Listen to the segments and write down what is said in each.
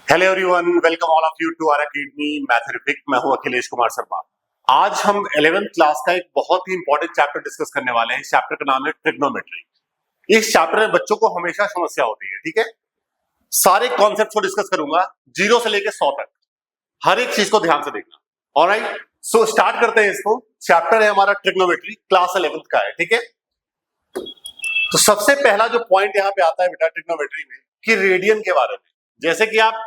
Hello everyone, welcome all of you to our academy mathematics. मैं हूं अखिलेश कुमार शर्मा। आज हम 11th क्लास का एक बहुत ही इंपॉर्टेंट चैप्टर डिस्कस करने वाले हैं। इस चैप्टर का नाम है ट्रिग्नोमेट्री। इस चैप्टर में बच्चों को हमेशा समस्या होती है, ठीक है। सारे कॉन्सेप्ट को डिस्कस करूंगा, 0 से लेकर 100 तक, हर एक चीज को ध्यान से देखना। ऑलराइट, सो स्टार्ट करते हैं इसको। चैप्टर है हमारा ट्रिग्नोमेट्री, क्लास 11th का है, ठीक है। तो सबसे पहला जो पॉइंट यहाँ पे आता है बेटा ट्रिग्नोमेट्री में कि रेडियन के बारे में। जैसे कि आप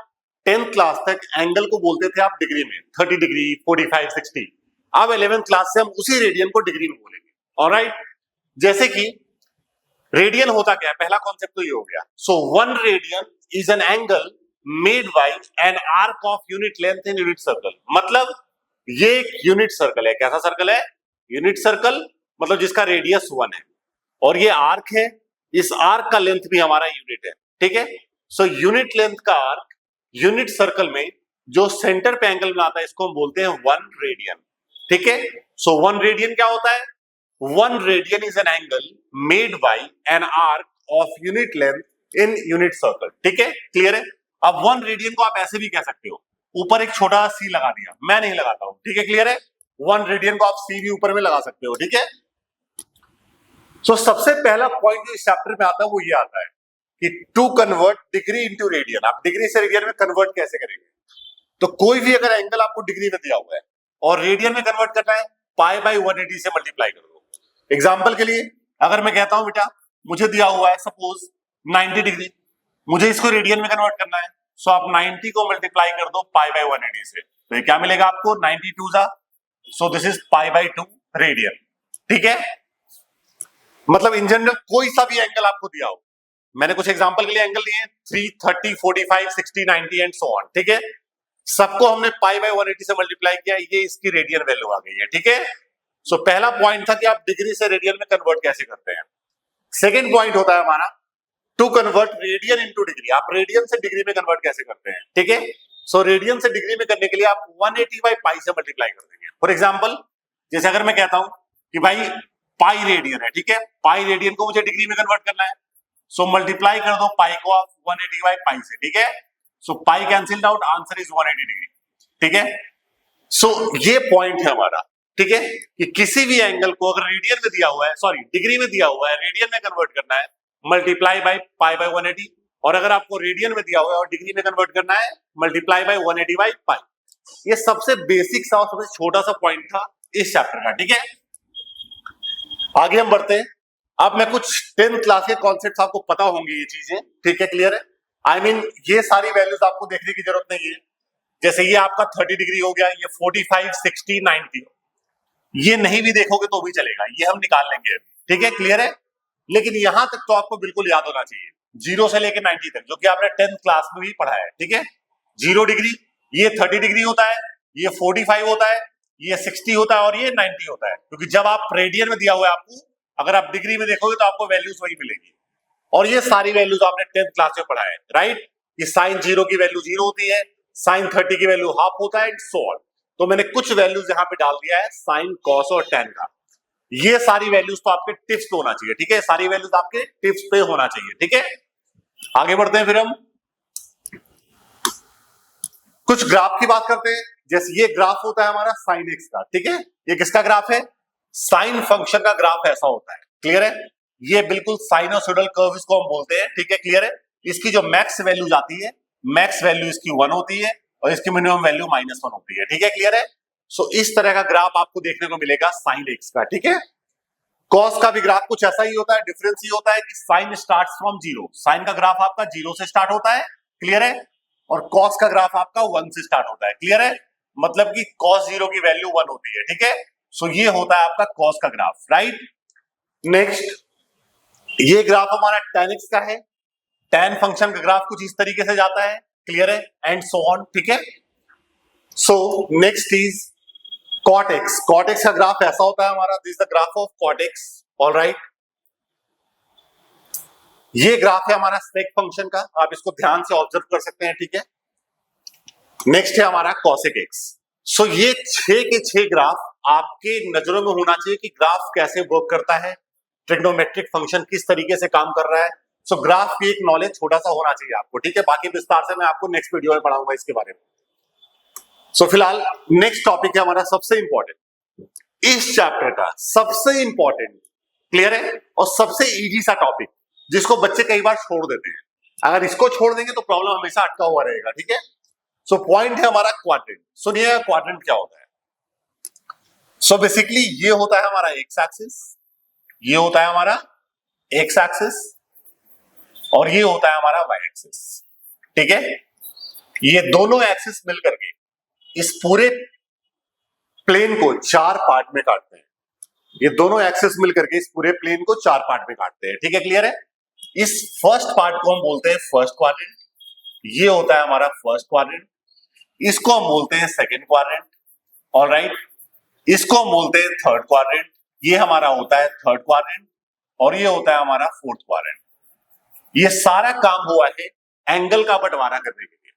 10th क्लास तक एंगल को बोलते थे आप डिग्री में, 30 डिग्री, 45, 60। अब 11th क्लास से हम उसी रेडियन को डिग्री में बोलेंगे। ऑलराइट, जैसे कि रेडियन होता क्या है, पहला कॉन्सेप्ट तो ये हो गया। सो 1 radian is an angle made by an arc of unit length in unit circle. मतलब ये एक यूनिट सर्कल है। कैसा सर्कल है? यूनिट सर्कल, मतलब जिसका रेडियस 1 है और ये आर्क है। इस आर्क का लेंथ भी हमारा यूनिट है, ठीक है। सो यूनिट लेंथ का आर्क यूनिट सर्कल में जो सेंटर पे एंगल बनाता है, इसको हम बोलते हैं 1 रेडियन, ठीक है। सो 1 रेडियन क्या होता है? 1 radian is an angle made by an arc of unit length in unit circle, ठीक है। क्लियर है? अब 1 रेडियन को आप ऐसे भी कह सकते हो, ऊपर एक छोटा सी लगा दिया, मैं नहीं लगाता हूं, ठीक है। क्लियर है? 1 रेडियन को आप सी भी ऊपर में लगा सकते हो, ठीक है। सो सबसे पहला पॉइंट जो इस चैप्टर में आता है वो ये आता है कि to convert degree into radian. आप डिग्री से रेडियन में कन्वर्ट कैसे करेंगे? तो कोई भी अगर एंगल आपको डिग्री में दिया हुआ है और रेडियन में कन्वर्ट करना है, पाई बाय 180 से मल्टीप्लाई कर दो। एग्जांपल के लिए अगर मैं कहता हूं बेटा मुझे दिया हुआ है सपोज 90 डिग्री, मुझे इसको रेडियन में कन्वर्ट करना है, सो आप 90 को मल्टीप्लाई कर दो पाई बाय 180 से, तो ये क्या मिलेगा आपको? 92 जा, so this is pi by 2 radian, ठीक है। मतलब इन जनरल कोई सा भी एंगल आपको दिया हो, मैंने कुछ एग्जांपल के लिए एंगल दिए 3, 30, 45, 60, 90 एंड सो ऑन, ठीक है। सबको हमने पाई बाय 180 से मल्टीप्लाई किया, ये इसकी रेडियन वैल्यू आ गई है, ठीक है। सो पहला पॉइंट था कि आप डिग्री से रेडियन में कन्वर्ट कैसे करते हैं। सेकंड पॉइंट होता है हमारा to convert radian into degree. आप रेडियन से डिग्री में कन्वर्ट कैसे करते हैं, ठीक है। सो रेडियन से डिग्री में करने के लिए आप 180 बाय पाई से मल्टीप्लाई कर देंगे। फॉर एग्जांपल, जैसे अगर मैं कहता हूं कि भाई पाई रेडियन है, ठीक है, पाई रेडियन को मुझे डिग्री में कन्वर्ट करना है, सो मल्टीप्लाई कर दो पाई को आप 180 बाय पाई से, ठीक है। So pi cancelled out, answer is 180 degree, ठीक है। सो ये पॉइंट है हमारा, ठीक है, कि किसी भी एंगल को अगर रेडियन में दिया हुआ है, सॉरी डिग्री में दिया हुआ है, रेडियन में कन्वर्ट करना है, मल्टीप्लाई बाय पाई बाय 180, और अगर आपको रेडियन में दिया हुआ है और डिग्री में कन्वर्ट करना है, मल्टीप्लाई बाय 180 बाय पाई। ये सबसे बेसिक सा और सबसे छोटा सा पॉइंट था इस चैप्टर का, ठीक है। आगे हम बढ़ते हैं। अब मैं कुछ 10th क्लास के कॉन्सेप्ट्स आपको पता होंगे ये चीजें, ठीक है। क्लियर है? आई मीन ये सारी वैल्यूज आपको देखने की जरूरत नहीं है। जैसे ये आपका 30 डिग्री हो गया, ये 45, 60, 90, ये नहीं भी देखोगे तो भी चलेगा, ये हम निकाल लेंगे अभी, ठीक है। क्लियर है? लेकिन यहां तक तो आपको बिल्कुल याद होना चाहिए, 0 से लेकर 90 तक, जो कि आपने 10th क्लास में भी पढ़ा है, ठीक है। 0 डिग्री ये 30 डिग्री होता है, ये 45 होता है, ये 60 होता है और ये 90 होता है, क्योंकि जब आप रेडियन में दिया हुआ है आपको, अगर आप डिग्री में देखोगे तो आपको वैल्यूज वही मिलेगी। और ये सारी वैल्यूज आपने 10th क्लास में पढ़ा है, राइट। ये साइन 0 की वैल्यू 0 होती है, साइन 30 की वैल्यू हाफ होता है, एंड सो ऑन। तो मैंने कुछ वैल्यूज यहां पे डाल दिया है साइन, कॉस और टेन का। ये सारी वैल्यूज तो आपके टिप्स पे होना चाहिए, ठीक है। सारी वैल्यूज आपके टिप्स पे होना चाहिए, ठीक है। आगे बढ़ते हैं, फिर हम कुछ ग्राफ की बात करते हैं। जैसे ये ग्राफ होता है हमारा साइन एक्स का, ठीक है। ये किसका ग्राफ है? साइन फंक्शन का ग्राफ ऐसा होता है। क्लियर है? ये बिल्कुल साइनोसोइडल कर्व इसको हम बोलते हैं, ठीक है। क्लियर है? इसकी जो मैक्स वैल्यू जाती है, मैक्स वैल्यू इसकी 1 होती है और इसकी मिनिमम वैल्यू -1 होती है, ठीक है। क्लियर है? सो इस तरह का ग्राफ आपको देखने को मिलेगा साइन एक्स का, ठीक है। कॉस का भी ग्राफ कुछ ऐसा ही होता है, डिफरेंस ये होता है कि साइन स्टार्ट्स फ्रॉम 0। साइन का ग्राफ आपका 0 से स्टार्ट होता है, क्लियर है, और कॉस का ग्राफ आपका 1 से स्टार्ट होता है, क्लियर है। मतलब कि कॉस 0 की वैल्यू 1 होती है, ठीक है। सो ये होता है आपका कॉस का ग्राफ, राइट। नेक्स्ट, ये ग्राफ हमारा tan x का है। tan फंक्शन का ग्राफ कुछ इस तरीके से जाता है, क्लियर है, एंड सो ऑन, ठीक है। So next is cot x। cot x का ग्राफ ऐसा होता है हमारा, this is the graph of cot x, alright. ये ग्राफ है हमारा sec फंक्शन का, आप इसको ध्यान से ऑब्जर्व कर सकते हैं, ठीक है। नेक्स्ट है हमारा cosec x। सो ये 6 के 6 ग्राफ आपके नजरों में होना चाहिए कि ग्राफ कैसे वर्क करता है, ट्रिग्नोमेट्रिक फंक्शन किस तरीके से काम कर रहा है। सो ग्राफ की एक नॉलेज छोटा सा होना चाहिए आपको, ठीक है। बाकी विस्तार से मैं आपको नेक्स्ट वीडियो में पढ़ाऊंगा इसके बारे में। सो फिलहाल नेक्स्ट टॉपिक है हमारा सबसे इंपॉर्टेंट, इस चैप्टर का सबसे इंपॉर्टेंट, क्लियर है, और सबसे इजी सा टॉपिक जिसको बच्चे कई बार छोड़ देते हैं। अगर इसको छोड़ देंगे तो प्रॉब्लम हमेशा अटका हुआ रहेगा, ठीक है। सो पॉइंट है हमारा क्वाड्रेंट। सुनिए क्वाड्रेंट क्या होता है। सो बेसिकली ये होता है हमारा एक्स एक्सिस, ये होता है हमारा एक्स एक्सिस, और ये होता है हमारा वाई एक्सिस, ठीक है। ये दोनों एक्सिस मिलकर के इस पूरे प्लेन को 4 पार्ट में काटते हैं। ये दोनों एक्सिस मिलकर के इस पूरे प्लेन को 4 पार्ट में काटते हैं, ठीक है, क्लियर है। इस फर्स्ट पार्ट को हम बोलते हैं फर्स्ट क्वाड्रेंट, ये होता है हमारा फर्स्ट क्वाड्रेंट। इसको हम बोलते हैं सेकंड क्वाड्रेंट, ऑलराइट। इसको हम बोलते हैं थर्ड क्वाड्रेंट, ये हमारा होता है थर्ड क्वाड्रेंट, और ये होता है हमारा फोर्थ क्वाड्रेंट। ये सारा काम हुआ है एंगल का बंटवारा करने के लिए।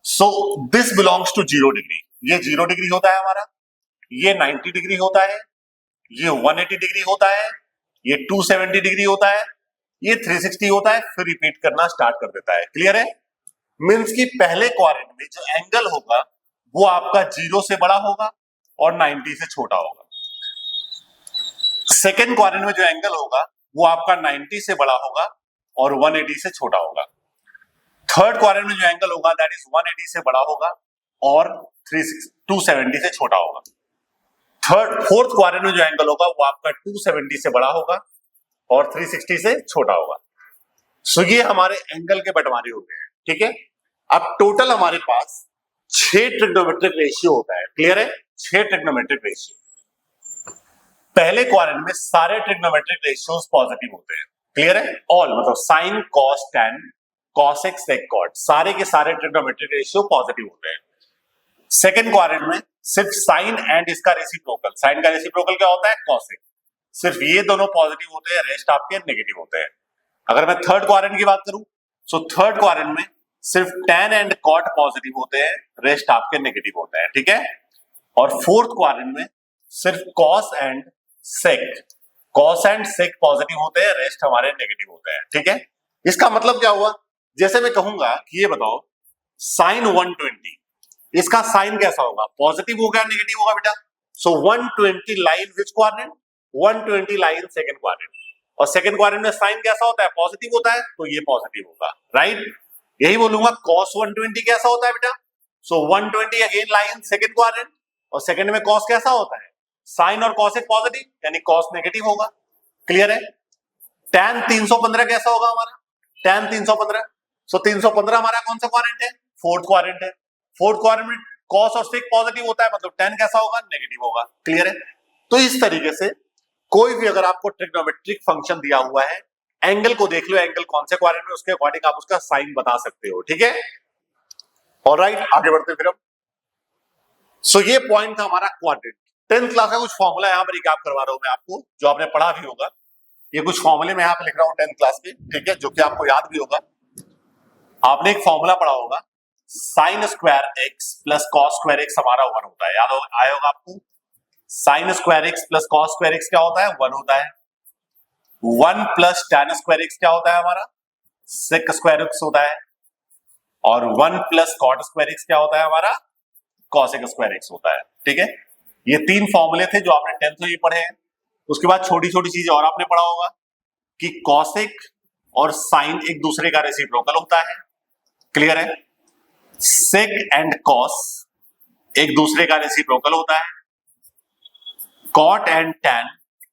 So this belongs to 0 degree. ये 0 डिग्री होता है हमारा, ये 90 डिग्री होता है, ये 180 डिग्री होता है, ये 270 डिग्री होता है, ये 360 होता है, फिर रिपीट करना स्टार्ट कर देता है, क्लियर है। मींस कि पहले क्वाड्रेंट में जो एंगल होगा वो आपका 0 से बड़ा होगा और 90 से छोटा होगा। सेकेंड क्वाड्रेंट में जो एंगल होगा वो आपका 90 से बड़ा होगा और 180 से छोटा होगा। थर्ड क्वाड्रेंट में जो एंगल होगा दैट इज 180 से बड़ा होगा और 270 से छोटा होगा। फोर्थ क्वाड्रेंट में जो एंगल होगा वो आपका 270 से बड़ा होगा और 360 से छोटा होगा। सो ये हमारे एंगल के बंटवारे हो गए हैं, ठीक है। अब टोटल हमारे पास 6 ट्रिग्नोमेट्रिक रेशियो होता है, क्लियर है, 6 ट्रिग्नोमेट्रिक रेशियो। पहले क्वाड्रेंट में सारे ट्रिग्नोमेट्रिक रेशियोज पॉजिटिव होते हैं, क्लियर है, ऑल मतलब sine cos tan cosec sec cot, सारे के सारे ट्रिग्नोमेट्रिक रेशियो पॉजिटिव होते हैं। सेकंड क्वाड्रेंट में सिर्फ साइन एंड इसका रेसिप्रोकल, साइन का रेसिप्रोकल क्या होता है कॉसेक, सिर्फ ये दोनों पॉजिटिव होते हैं, रेस्ट आपके नेगेटिव होते हैं। अगर मैं थर्ड क्वाड्रेंट की बात करूं सो थर्ड क्वाड्रेंट में सिर्फ टैन एंड कॉट पॉजिटिव होते हैं, रेस्ट आपके नेगेटिव होते हैं, ठीक है। और फोर्थ क्वाड्रेंट में सिर्फ कॉस एंड सेक पॉजिटिव होते हैं, रेस्ट हमारे नेगेटिव होते हैं, ठीक है। इसका मतलब क्या हुआ, जैसे मैं कहूंगा कि ये बताओ साइन 120, इसका साइन कैसा होगा, पॉजिटिव होगा नेगेटिव होगा बेटा। सो 120 line which quadrant, 120 line second quadrant, और सेकंड क्वाड्रेंट में साइन कैसा होता है, पॉजिटिव होता है, तो ये पॉजिटिव होगा, राइट। यही बोलूंगा cos 120 कैसा होता है बेटा, सो 120 अगेन लाइन सेकंड क्वाड्रेंट, और सेकंड में cos कैसा होता है, साइन और cos एक पॉजिटिव यानी cos नेगेटिव होगा, क्लियर है। tan 315 कैसा होगा हमारा, tan 315, सो 315 हमारा कौन सा क्वाड्रेंट है, फोर्थ क्वाड्रेंट है। फोर्थ क्वाड्रेंट में cos और sec पॉजिटिव होता है, मतलब tan कैसा होगा, नेगेटिव होगा, क्लियर है। तो इस तरीके से कोई भी अगर आपको ट्रिग्नोमेट्रिक फंक्शन दिया हुआ है, एंगल को देख लो, एंगल कौन से क्वाड्रेंट में, उसके अकॉर्डिंग आप उसका साइन बता सकते हो, ठीक है। ऑलराइट, आगे बढ़ते फिर हम। सो ये पॉइंट था हमारा क्वाड्रेंट। 10th क्लास का कुछ फॉर्मूला यहाँ पर याद करवा रहा हूं मैं आपको, जो आपने पढ़ा भी होगा। ये कुछ फॉर्मूले में यहाँ पे लिख रहा हूँ 10th क्लास में, ठीक है, जो कि आपको याद भी होगा। आपने एक फॉर्मूला पढ़ा होगा, sign square x plus cos square x हमारा 1 होता है, याद आया होगा आपको। Sign square x plus cos square x क्या होता है, 1 होता है। 1 प्लस टैन स्क्वायर एक्स क्या होता है हमारा, सेक स्क्वायर एक्स होता है। और 1 प्लस कॉट स्क्वायर एक्स क्या होता है हमारा, कॉसेक स्क्वायर एक्स होता है, ठीक है। ये 3 फॉर्मूले थे जो आपने 10th में भी पढ़े हैं। उसके बाद छोटी छोटी चीजें और आपने पढ़ा होगा कि कॉसेक और साइन एक दूसरे का रेसिप्रोकल होता है, क्लियर है। सेक एंड कॉस एक दूसरे का रेसिप्रोकल होता है, कॉट एंड टैन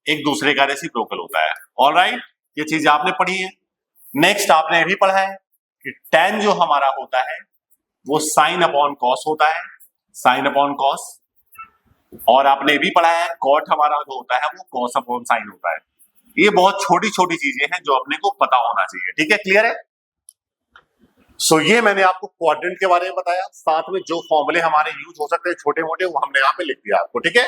एक दूसरे का रेसिप्रोकल होता है, ऑलराइट। ये चीज आपने पढ़ी है। नेक्स्ट आपने ये भी पढ़ा है कि टैन जो हमारा होता है वो साइन अपॉन कॉस होता है, साइन अपॉन कॉस। और आपने भी पढ़ा है कॉट हमारा जो होता है वो कॉस अपॉन साइन होता है। ये बहुत छोटी छोटी चीजें हैं जो अपने को पता होना चाहिए, ठीक है, क्लियर है। सो ये मैंने आपको क्वाड्रेंट के बारे में बताया, साथ में जो फॉर्मूले हमारे यूज हो सकते हैं छोटे मोटे वो हमने यहाँ पे लिख दिया आपको, ठीक है।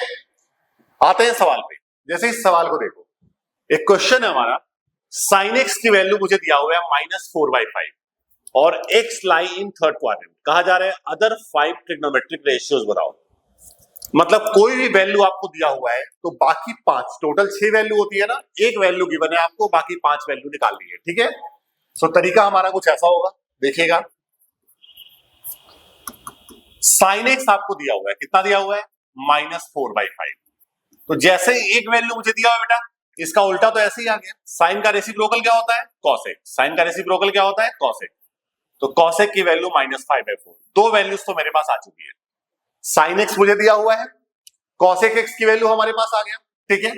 आते हैं सवाल पे। जैसे इस सवाल को देखो, एक क्वेश्चन है हमारा, साइन एक्स की वैल्यू मुझे दिया हुआ है -4/5 और x lie in third quadrant. कहा जा रहा है अदर 5 ट्रिग्नोमेट्रिक रेशियोज बताओ। मतलब कोई भी वैल्यू आपको दिया हुआ है तो बाकी 5, टोटल 6 वैल्यू होती है ना, एक वैल्यू गिवन है आपको, बाकी 5 वैल्यू निकालनी है, ठीक है। सो तरीका हमारा कुछ ऐसा होगा, देखिएगा। साइन एक्स आपको दिया हुआ है, कितना दिया हुआ है, -4/5। तो जैसे ही एक वैल्यू मुझे दिया हुआ बेटा, इसका उल्टा तो ऐसे ही आ गया। साइन का रेसिप्रोकल क्या होता है, कॉसेक। साइन का रेसिप्रोकल क्या होता है, कॉसेक। तो कॉसेक की वैल्यू -5/4। दो वैल्यूज तो मेरे पास आ चुकी है। साइन एक्स मुझे दिया हुआ है, कॉसेक एक्स की वैल्यू हमारे पास आ गया, ठीक है।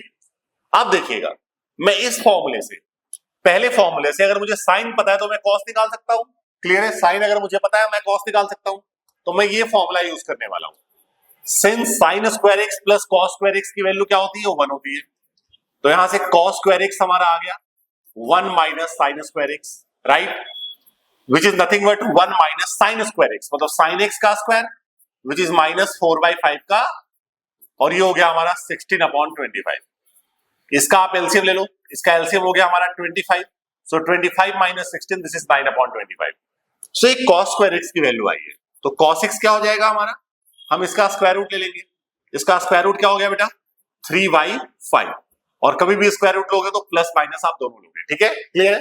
अब देखिएगा, मैं इस फॉर्मूले से, पहले फॉर्मूले से अगर मुझे साइन पता है तो मैं कॉस निकाल सकता हूं। क्लियर है, साइन अगर मुझे पता है मैं कॉस निकाल सकता हूं। तो मैं ये फॉर्मूला यूज करने वाला हूं। Since sign square x plus cos square x की वैल्यू क्या होती है, वो 1 होती है। तो यहां से कॉस स्क्वायर एक्स हमारा आ गया 1 minus sine square x, right, which is nothing but 1 minus sine square x, मतलब साइन एक्स का स्क्वायर, विच इज -4/5 का, और ये हो गया हमारा 16/25। इसका आप एलसीएम ले लो, इसका एलसीएम हो गया हमारा 25। सो 25 माइनस 16, दिस इज 9/25। सो एक कॉस स्क्वायर एक्स की वैल्यू आई है। तो कॉस एक्स क्या हो जाएगा हमारा, हम इसका स्क्वायर रूट ले लेंगे। इसका स्क्वायर रूट क्या हो गया बेटा, 3/5। और कभी भी स्क्वायर रूट लोगे तो प्लस माइनस आप दोनों लोगे, ठीक है, क्लियर है।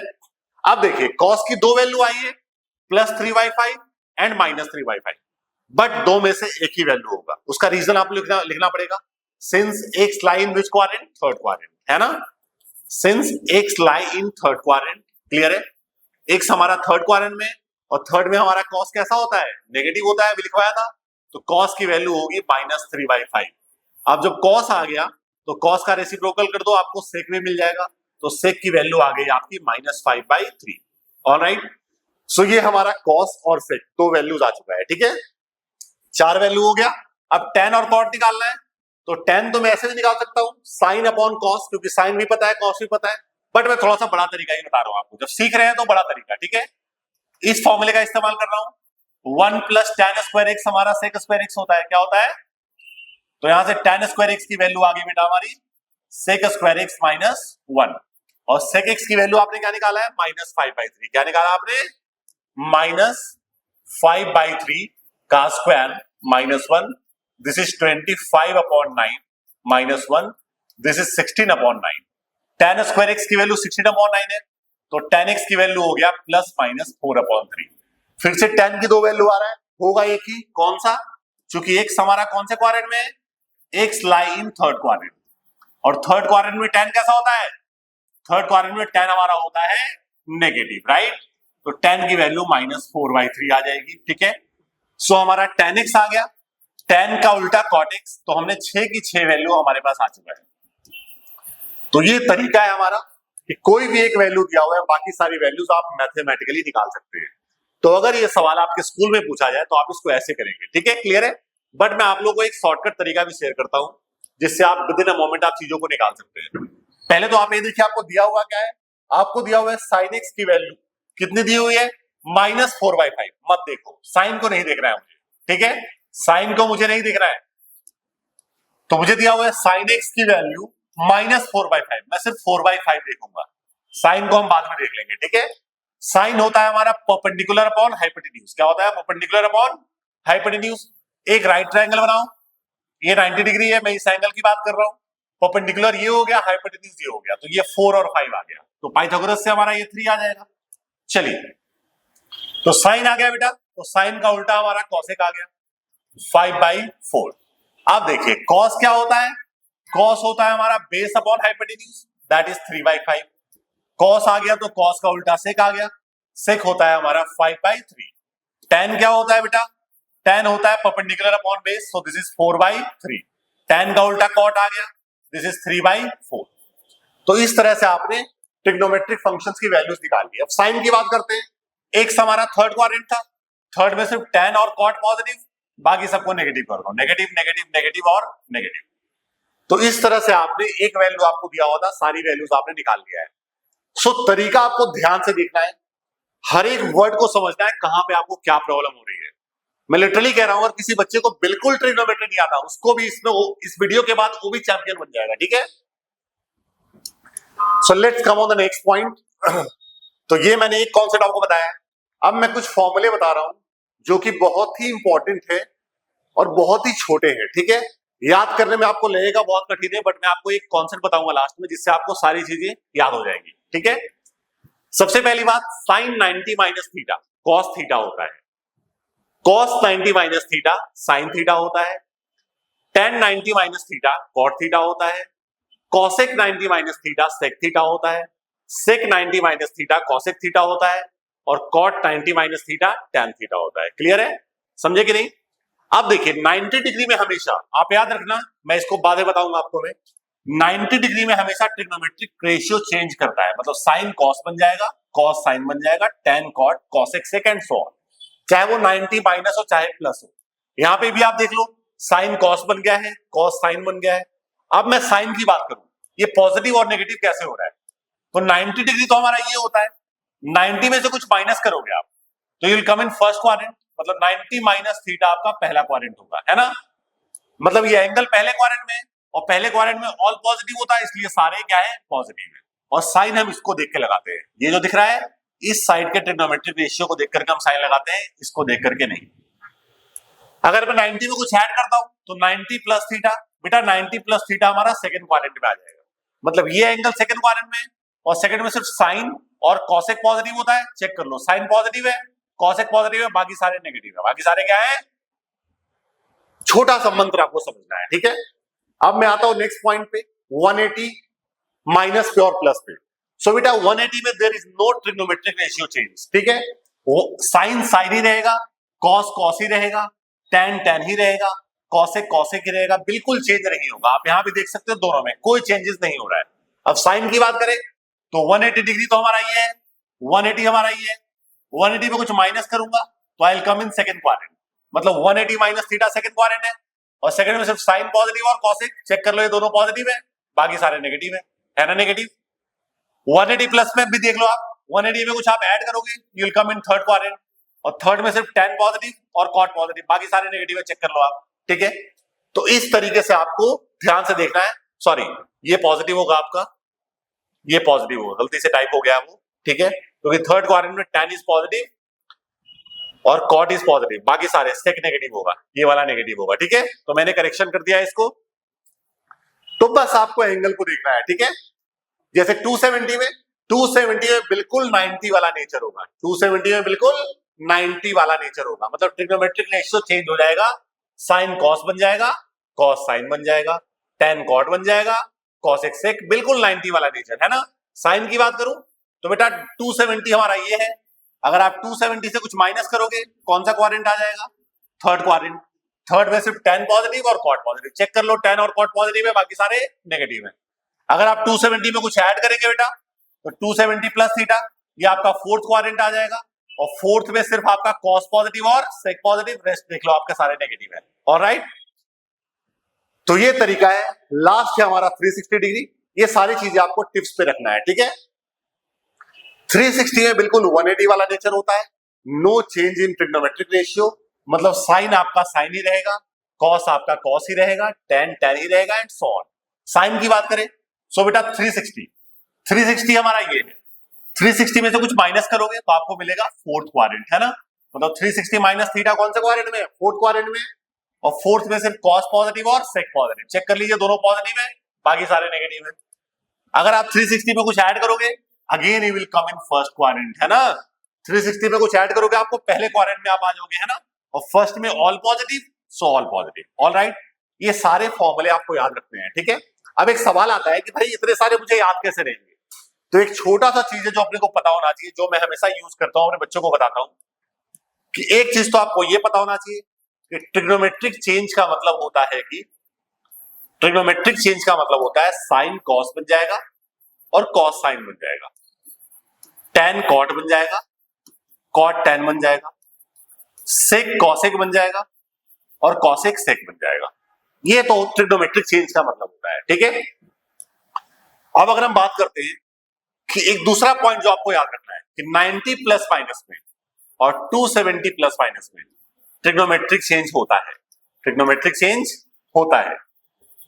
अब देखिए, कॉस की दो वैल्यू आई है, +3/5 एंड -3/5, बट दो में से एक ही वैल्यू होगा। उसका रीजन आप लिखना पड़ेगा। सिंस एक्स लाई इन विच क्वाड्रेंट, थर्ड क्वाड्रेंट, है ना। Since x lie in third quadrant, clear है। एक्स हमारा थर्ड क्वाड्रेंट में, और थर्ड में हमारा कॉस कैसा होता है, नेगेटिव होता है, अभी लिखवाया था। तो कॉस की वैल्यू होगी -3/5। अब जब कॉस आ गया तो कॉस का रेसिप्रोकल कर दो, आपको सेक में मिल जाएगा। तो सेक की वैल्यू आ गई आपकी -5/3। ऑलराइट, सो ये हमारा कॉस और सेक दो वैल्यूज आ चुका है, ठीक है। 4 वैल्यू हो गया। अब tan और cot निकालना है। तो tan तो मैं ऐसे भी निकाल सकता हूं, साइन अपॉन कॉस, क्योंकि साइन भी पता है कॉस भी पता है। बट मैं थोड़ा सा बड़ा तरीका ही बता रहा हूं आपको, जब सीख रहे हैं तो बड़ा तरीका, ठीक है। इस फॉर्मूले का इस्तेमाल कर रहा हूं। 1 प्लस tan स्क्वायर एक्स हमारा सेक स्क्वायर एक्स होता है, क्या होता है। तो यहां से tan स्क्वायर एक्स की वैल्यू आ गई बेटा हमारी सेक स्क्वायर एक्स -1, और सेक एक्स की वैल्यू आपने क्या निकाला है, -5/3। क्या निकाला आपने, -5/3 का square -1, this is 25/9 -1, this is 16/9। tan square x की वैल्यू 16/9 है, तो tan x की वैल्यू हो गया +/4/3। फिर से tan की दो वैल्यू आ रहा है, होगा एक ही, कौन सा, क्योंकि x हमारा कौन से क्वाड्रेंट में है, x lie in third quadrant, और थर्ड क्वाड्रेंट में tan कैसा होता है, थर्ड क्वाड्रेंट में tan हमारा होता है नेगेटिव, राइट। तो tan की वैल्यू -4/3 आ जाएगी, ठीक है। सो हमारा tan x आ गया, tan का उल्टा cot x, तो हमने 6 की 6 वैल्यू हमारे पास आ चुका है। तो ये तरीका है हमारा कि कोई भी एक वैल्यू दिया हुआ है, बाकी सारी वैल्यूज आप मैथमेटिकली निकाल सकते हैं। तो अगर ये सवाल आपके स्कूल में पूछा जाए तो आप इसको ऐसे करेंगे, ठीक है, क्लियर है। बट मैं आप लोगों को एक शॉर्टकट तरीका भी शेयर करता हूं, जिससे आप विद इन अ मोमेंट आप चीजों को निकाल सकते हैं। पहले तो आप ये देखिए, आपको दिया हुआ क्या है, आपको दिया हुआ है साइन एक्स की वैल्यू कितनी दी हुई है, -4/5। मत देखो, साइन को नहीं देख रहा है मुझे, ठीक है, साइन को मुझे नहीं दिख रहा है। तो मुझे दिया हुआ है साइन एक्स की वैल्यू -4/5, मैं सिर्फ 4/5 देखूंगा, साइन को हम बाद में देख लेंगे, ठीक है। साइन होता है हमारा परपेंडिकुलर अपॉन हाइपोटेन्यूज। क्या होता है, परपेंडिकुलर अपॉन हाइपोटेन्यूज। एक राइट ट्रायंगल बनाओ, ये 90 डिग्री है, मैं इस एंगल की बात कर रहा हूं। परपेंडिकुलर ये हो गया, हाइपोटेन्यूज ये हो गया, तो ये 4 और 5 आ गया। तो पाइथागोरस से हमारा ये 3 आ जाएगा। चलिए, तो साइन आ गया बेटा, तो साइन का उल्टा हमारा कॉसेक आ गया 5/4। अब देखिए कॉस क्या होता है, कॉस होता है हमारा base upon hypotenuse, that is 3/5। Cos आ गया तो कॉस का उल्टा सेक आ गया, सेक होता है हमारा 5/3। tan क्या होता है बेटा, tan होता है perpendicular upon base, so this is 4/3। tan का उल्टा cot आ गया, दिस इज 3/4। तो इस तरह से आपने ट्रिग्नोमेट्रिक फंक्शंस की वैल्यूज निकाल ली। अब साइन की बात करते हैं। एक्स हमारा थर्ड क्वाड्रेंट था, थर्ड में सिर्फ tan और cot पॉजिटिव, बाकी सबको नेगेटिव कर दो, नेगेटिव नेगेटिव नेगेटिव और नेगेटिव। तो इस तरह से आपने एक वैल्यू आपको दिया हुआ था, सारी वैल्यूज आपने निकाल लिया है। सो तरीका आपको ध्यान से देखना है, हर एक वर्ड को समझना है, कहां पे आपको क्या प्रॉब्लम हो रही है। मैं लिटरली कह रहा हूं, अगर किसी बच्चे को बिल्कुल ट्रिग्नोमेट्री नहीं आता, उसको भी इसमें इस वीडियो के बाद वो भी चैंपियन बन जाएगा, ठीक है। So let's come on the next point. तो ये मैंने एक कॉन्सेप्ट आपको बताया। अब मैं कुछ फॉर्मूले बता रहा हूं जो कि बहुत ही इंपॉर्टेंट है और बहुत ही छोटे हैं, ठीक है। याद करने में आपको लगेगा बहुत कठिन है, बट मैं आपको एक कॉन्सेप्ट बताऊंगा लास्ट में, जिससे आपको सारी चीजें याद हो जाएंगी, ठीक है। सबसे पहली बात, sine 90 minus theta cos theta होता है, cos 90 minus theta sine theta होता है, tan 90 minus theta cot theta होता है, cosec 90 minus theta sec theta होता है, sec 90 minus theta cosec theta होता है, और cot 90 minus theta tan theta होता है। क्लियर है, समझे कि नहीं? अब देखिए 90 डिग्री में हमेशा, आप याद रखना, मैं इसको बाद में बताऊंगा आपको, मैं 90 डिग्री में हमेशा ट्रिग्नोमेट्रिक रेशियो चेंज करता है, मतलब साइन कॉस बन जाएगा, कॉस साइन बन जाएगा, tan cot, cosec sec and so on, चाहे वो 90 माइनस हो चाहे प्लस हो। यहां पे भी आप देख लो, साइन कॉस बन गया है, कॉस साइन बन गया है। अब मैं साइन की बात करूं, ये पॉजिटिव और नेगेटिव कैसे हो रहा है, तो 90 डिग्री तो हमारा ये होता है, 90 में से कुछ माइनस करोगे आप तो you will come in first quadrant, मतलब 90 माइनस थीटा आपका पहला क्वाड्रेंट होगा, है ना? मतलब ये एंगल पहले क्वाड्रेंट में, और पहले क्वाड्रेंट में ऑल पॉजिटिव होता है, इसलिए सारे क्या है, पॉजिटिव है। और साइन हम इसको देख के लगाते हैं, ये जो दिख रहा है इस साइड के ट्रिग्नोमेट्रिक रेशियो को देख करके हम साइन लगाते हैं, इसको देख करके नहीं। अगर मैं 90 में कुछ ऐड करता हूं तो 90 प्लस थीटा, बेटा 90 प्लस थीटा हमारा सेकंड क्वाड्रेंट में आ जाएगा, मतलब ये एंगल सेकंड क्वाड्रेंट में, और सेकंड में सिर्फ साइन और कॉसेक पॉजिटिव होता है, चेक कर लो, साइन पॉजिटिव है, कॉसेक पॉजिटिव है, बाकी सारे नेगेटिव है, बाकी सारे क्या है, छोटा सा मंत्र आपको समझना है, ठीक है? अब मैं आता हूं नेक्स्ट पॉइंट पे, 180 माइनस पे और प्लस पे। सो बेटा 180 में there is no trigonometric ratio change, ठीक है? वो साइन साइन ही रहेगा, कॉस कॉस ही रहेगा, टैन टैन ही रहेगा, कॉसेक कॉसेक ही रहेगा, बिल्कुल चेंज नहीं होगा। आप यहां भी देख सकते हो दोनों में कोई चेंजेस नहीं हो रहा है। अब साइन की बात करें तो 180 डिग्री तो हमारा ये है, 180 हमारा ये है, 180 में कुछ माइनस करूंगा तो I will come in second quadrant, मतलब 180 माइनस थीटा सेकंड क्वाड्रेंट है, और सेकंड में सिर्फ साइन पॉजिटिव और कॉसेक, चेक कर लो ये दोनों पॉजिटिव है, बाकी सारे नेगेटिव है ना नेगेटिव। 180 प्लस में भी देख लो आप, 180 में कुछ आप ऐड करोगे you will come in third quadrant, और थर्ड में सिर्फ टैन पॉजिटिव और कॉट पॉजिटिव, बाकी सारे नेगेटिव है, चेक कर लो आप, ठीक है? तो इस तरीके से आपको ध्यान से देखना है। सॉरी, ये पॉजिटिव होगा आपका, ये पॉजिटिव होगा, गलती से टाइप हो गया वो, ठीक है? क्योंकि थर्ड क्वाड्रेंट में टैन इज पॉजिटिव और कॉट इज पॉजिटिव, बाकी सारे सेक नेगेटिव होगा, ये वाला नेगेटिव होगा, ठीक है? तो मैंने करेक्शन कर दिया इसको। तो बस आपको एंगल को देखना है, ठीक है? जैसे 270 में बिल्कुल 90 वाला नेचर होगा, 270 में बिल्कुल 90 वाला नेचर होगा, मतलब ट्रिग्नोमेट्रिक रेशियो चेंज हो जाएगा, साइन कॉस बन जाएगा, कॉस साइन बन जाएगा, टैन कॉट बन जाएगा, कॉसेक सेक, बिल्कुल 90 वाला नेचर, है ना? साइन की बात करूं तो बेटा 270 हमारा ये है, अगर आप 270 से कुछ माइनस करोगे कौन सा क्वाड्रेंट आ जाएगा, थर्ड क्वाड्रेंट, थर्ड में सिर्फ टैन पॉजिटिव और कॉट पॉजिटिव, चेक कर लो, टैन और कॉट पॉजिटिव है, बाकी सारे नेगेटिव है। अगर आप 270 में कुछ ऐड करेंगे बेटा तो 270 प्लस थीटा, ये आपका फोर्थ क्वाड्रेंट आ जाएगा, और फोर्थ में सिर्फ आपका कॉस पॉजिटिव और सेक पॉजिटिव, रेस्ट देख लो आपके सारे नेगेटिव है। ऑलराइट, तो ये तरीका है। लास्ट है हमारा 360 डिग्री, ये सारी चीजें आपको टिप्स पे रखना है, ठीक है? 360 में बिल्कुल 180 वाला नेचर होता है, no change in trigonometric ratio, मतलब साइन आपका साइन ही रहेगा, कॉस आपका कॉस ही रहेगा, टैन टैन ही रहेगा, एंड सो ऑन। साइन की बात करें सो बेटा 360 हमारा ये है, 360 में से कुछ माइनस करोगे तो आपको मिलेगा फोर्थ क्वाड्रेंट, है ना? मतलब 360 माइनस थीटा कौन से क्वाड्रेंट में, फोर्थ क्वाड्रेंट में, और फोर्थ में सिर्फ कॉस पॉजिटिव और सेक पॉजिटिव, चेक कर लीजिए दोनों पॉजिटिव है, बाकी सारे नेगेटिव है। अगर आप 360 में कुछ ऐड करोगे again you will come in first quadrant, है ना? 360 में कुछ ऐड करोगे आपको पहले क्वाड्रेंट में आप आ जाओगे, है ना? और फर्स्ट में all positive, so all positive. Alright, ये सारे फॉर्मूले आपको याद रखने हैं, ठीक है? अब एक सवाल आता है कि भाई इतने सारे मुझे याद कैसे रहेंगे? तो एक छोटा सा चीज है जो अपने को पता होना चाहिए, जो मैं हमेशा यूज करता हूं, अपने बच्चों को बताता हूं कि एक चीज तो आपको ये पता होना चाहिए कि ट्रिग्नोमेट्रिक चेंज का मतलब होता है कि ट्रिग्नोमेट्रिक चेंज का मतलब होता है साइन कॉस बन जाएगा और कॉस साइन बन जाएगा, टैन कॉट बन जाएगा, कॉट टैन बन जाएगा, सेक कॉसेक बन जाएगा, और कॉसेक सेक बन जाएगा। ये तो ट्रिग्नोमेट्रिक चेंज का मतलब होता है, ठीक है? अब अगर हम बात करते हैं कि एक दूसरा पॉइंट जो आपको याद रखना है कि 90 प्लस माइनस में और 270 प्लस माइनस में ट्रिग्नोमेट्रिक चेंज होता है, ट्रिग्नोमेट्रिक चेंज होता है।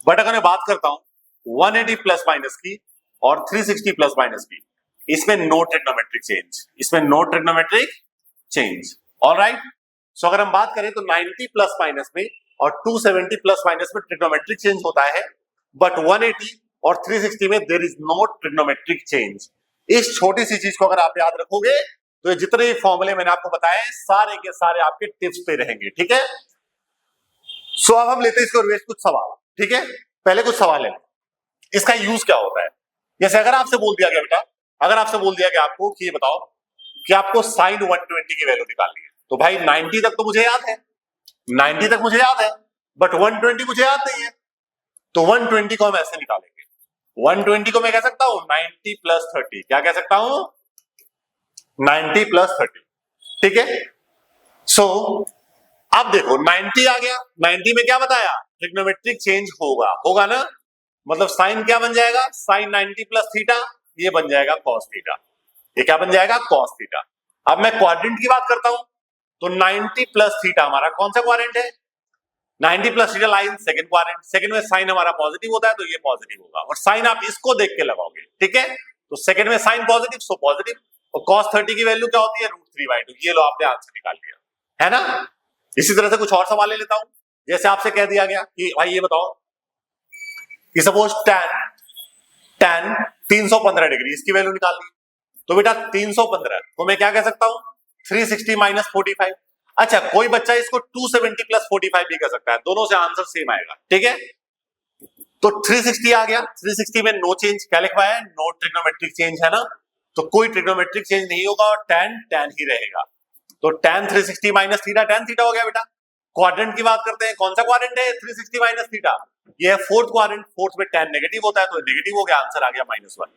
बट अगर मैं बात करता हूं 180 प्लस माइनस की और 360 प्लस माइनस की, इसमें नो ट्रिग्नोमेट्रिक चेंज, इसमें नो ट्रिग्नोमेट्रिक चेंज। ऑलराइट, सो अगर हम बात करें तो 90 प्लस माइनस में और 270 प्लस माइनस में ट्रिग्नोमेट्रिक चेंज होता है, बट 180 और 360 में there is no trigonometric change. इस छोटी सी चीज को अगर आप याद रखोगे तो ये जितने फॉर्मूले मैंने आपको बताए सारे के सारे आपके टिप्स पे रहेंगे, ठीक है। सो अब हम लेते हैं इसको रिवर्स कुछ सवाल, ठीक है। पहले कुछ सवाल ले, इसका यूज क्या होता है। जैसे अगर आपसे बोल दिया गया बेटा, अगर आपसे बोल दिया गया आपको कि ये बताओ कि आपको साइन 120 की वैल्यू निकालनी है, तो भाई 90 तक तो मुझे याद है, 90 तक मुझे याद है, बट 120 मुझे याद नहीं है। तो 120 को हम ऐसे निकालेंगे, 120 को मैं कह सकता हूं 90 प्लस 30, क्या कह सकता हूं 90 प्लस 30, ठीक है। सो अब देखो 90 आ गया, 90 में क्या बताया, ट्रिग्नोमेट्रिक चेंज होगा, होगा ना, मतलब साइन क्या बन जाएगा, साइन 90 प्लस थीटा, ये बन जाएगा कॉस थीटा, ये क्या बन जाएगा कॉस थीटा। अब मैं क्वाड्रेंट की बात करता हूं, तो 90 प्लस थीटा हमारा कौन सा क्वाड्रेंट है, 90 plus theta line second quadrant, second में साइन हमारा पॉजिटिव होता है तो ये पॉजिटिव होगा, और साइन आप इसको देख के लगाओगे, ठीक है। तो सेकंड में साइन पॉजिटिव सो पॉजिटिव, और cos 30 की वैल्यू क्या होती है √3/2, ये लो आपने आंसर निकाल लिया, है ना। इसी तरह से कुछ और सवाल ले लेता हूं। जैसे आपसे कह दिया गया कि भाई ये बताओ कि सपोज tan 315 डिग्री, इसकी वैल्यू निकालनी, तो बेटा 315 को मैं क्या कह सकता हूं 360 माइनस 45। अच्छा, कोई बच्चा इसको 270 प्लस 45 भी कर सकता है, दोनों से आंसर सेम आएगा, ठीक है। तो 360 आ गया, 360 में नो चेंज, क्या लिखवाया है, नो ट्रिग्नोमेट्रिक चेंज, है ना, तो कोई ट्रिग्नोमेट्रिक चेंज नहीं होगा और tan ही रहेगा। तो tan 360 minus theta tan theta हो गया बेटा। क्वाड्रेंट की बात करते हैं, कौन सा क्वाड्रेंट है 360 माइनस थीटा, ये है फोर्थ क्वाड्रेंट, फोर्थ में tan नेगेटिव होता है तो नेगेटिव हो गया, आंसर आ गया -1।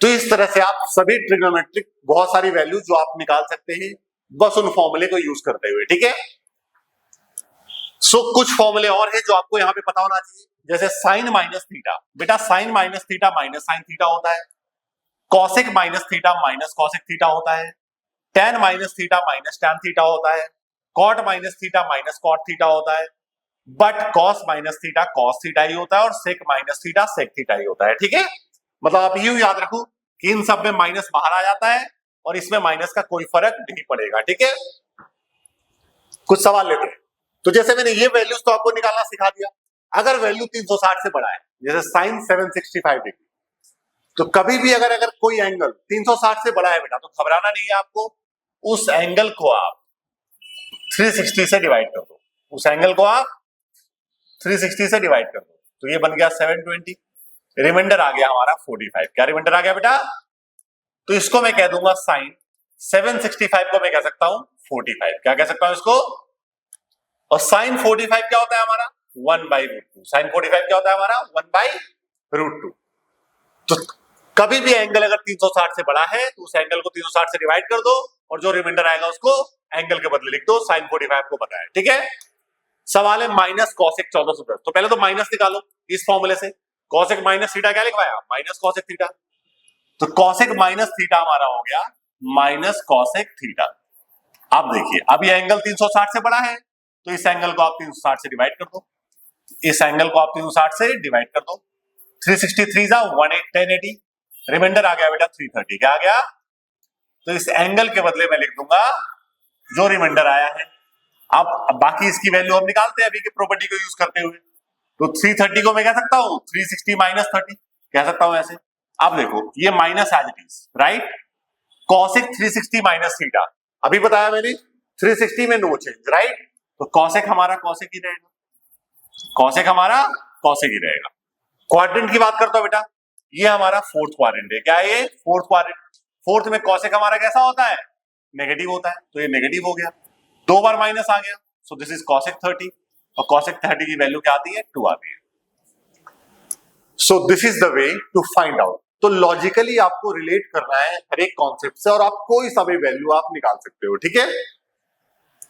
तो इस तरह से आप सभी ट्रिग्नोमेट्रिक बहुत सारी वैल्यू जो आप निकाल सकते हैं बस उन फॉर्मूले को यूज करते हुए, ठीक है। सो कुछ फॉर्मूले और है जो आपको यहां पे पता होना चाहिए, जैसे साइन माइनस थीटा, बेटा sine minus theta minus sine theta होता है, cosec minus theta minus cosec theta होता है, tan minus theta minus tan theta होता है, cot minus theta minus cot theta होता है, but cos minus theta cos theta ही होता है, और sec minus theta sec theta ही होता है, ठीक है। मतलब आप यूं याद रखो कि इन सब में माइनस बाहर आ जाता है और इसमें माइनस का कोई फर्क नहीं पड़ेगा, ठीक है। कुछ सवाल लेते हैं। तो जैसे मैंने ये वैल्यूज तो आपको निकालना सिखा दिया, अगर वैल्यू 360 से बड़ा है, जैसे साइन 765 डिग्री, तो कभी भी अगर कोई एंगल 360 से बड़ा है बेटा, तो घबराना नहीं है आपको, उस एंगल को आप 360 से डिवाइड कर दो, उस एंगल को आप 360 से डिवाइड कर दो, तो ये बन गया 720, रिमाइंडर आ गया हमारा 45, क्या रिमाइंडर आ गया बेटा, तो इसको मैं कह दूंगा साइन 765 को मैं कह सकता हूं 45, क्या कह सकता हूं इसको, और साइन 45 क्या होता है हमारा 1/√2, साइन 45 क्या होता है हमारा 1/√2। तो कभी भी एंगल अगर 360 से बड़ा है तो उस एंगल को 360 से डिवाइड कर दो और जो रिमाइंडर आएगा उसको एंगल के बदले लिख दो, साइन 45 को पता है, ठीक है। सवाल है माइनस कॉसेक 1410, तो पहले तो माइनस निकालो इस फॉर्मूले से, कॉसेक माइनस थीटा क्या लिखवाया माइनस कॉसेक थीटा, तो कॉसेक माइनस थीटा हमारा हो गया माइनस कॉसेक थीटा। अब देखिए, अब ये एंगल 360 से बड़ा है तो इस एंगल को आप 360 से डिवाइड कर दो, इस एंगल को आप 360 से डिवाइड कर दो, 363 जा 1080, रिमाइंडर आ गया बेटा 330, क्या आ गया, तो इस एंगल के बदले मैं लिख दूंगा जो रिमाइंडर आया है। अब बाकी इसकी वैल्यू हम निकालते हैं अभी की प्रॉपर्टी को यूज करते हुए, तो 330 को मैं कह सकता हूं 360 माइनस 30, कह सकता हूं ऐसे। अब देखो ये minus as it is, right, cosec 360 minus theta, अभी बताया मैंने 360 में नो चेंज, राइट, तो कॉसेक हमारा कॉसेक ही रहेगा, कॉसेक हमारा कॉसेक ही रहेगा। क्वाड्रेंट की बात करता हूं बेटा, ये हमारा फोर्थ क्वाड्रेंट है, क्या है ये फोर्थ क्वाड्रेंट, फोर्थ में कॉसेक हमारा कैसा होता है नेगेटिव होता है, तो ये नेगेटिव हो गया, दो बार माइनस आ गया, सो दिस इज कॉसेक 30, और कॉसेक 30 की वैल्यू क्या आती है 2 आती है। So this is the way to find out. तो लॉजिकली आपको रिलेट करना है हर एक कॉन्सेप्ट से और आप कोई सा भी वैल्यू आप निकाल सकते हो, ठीक है।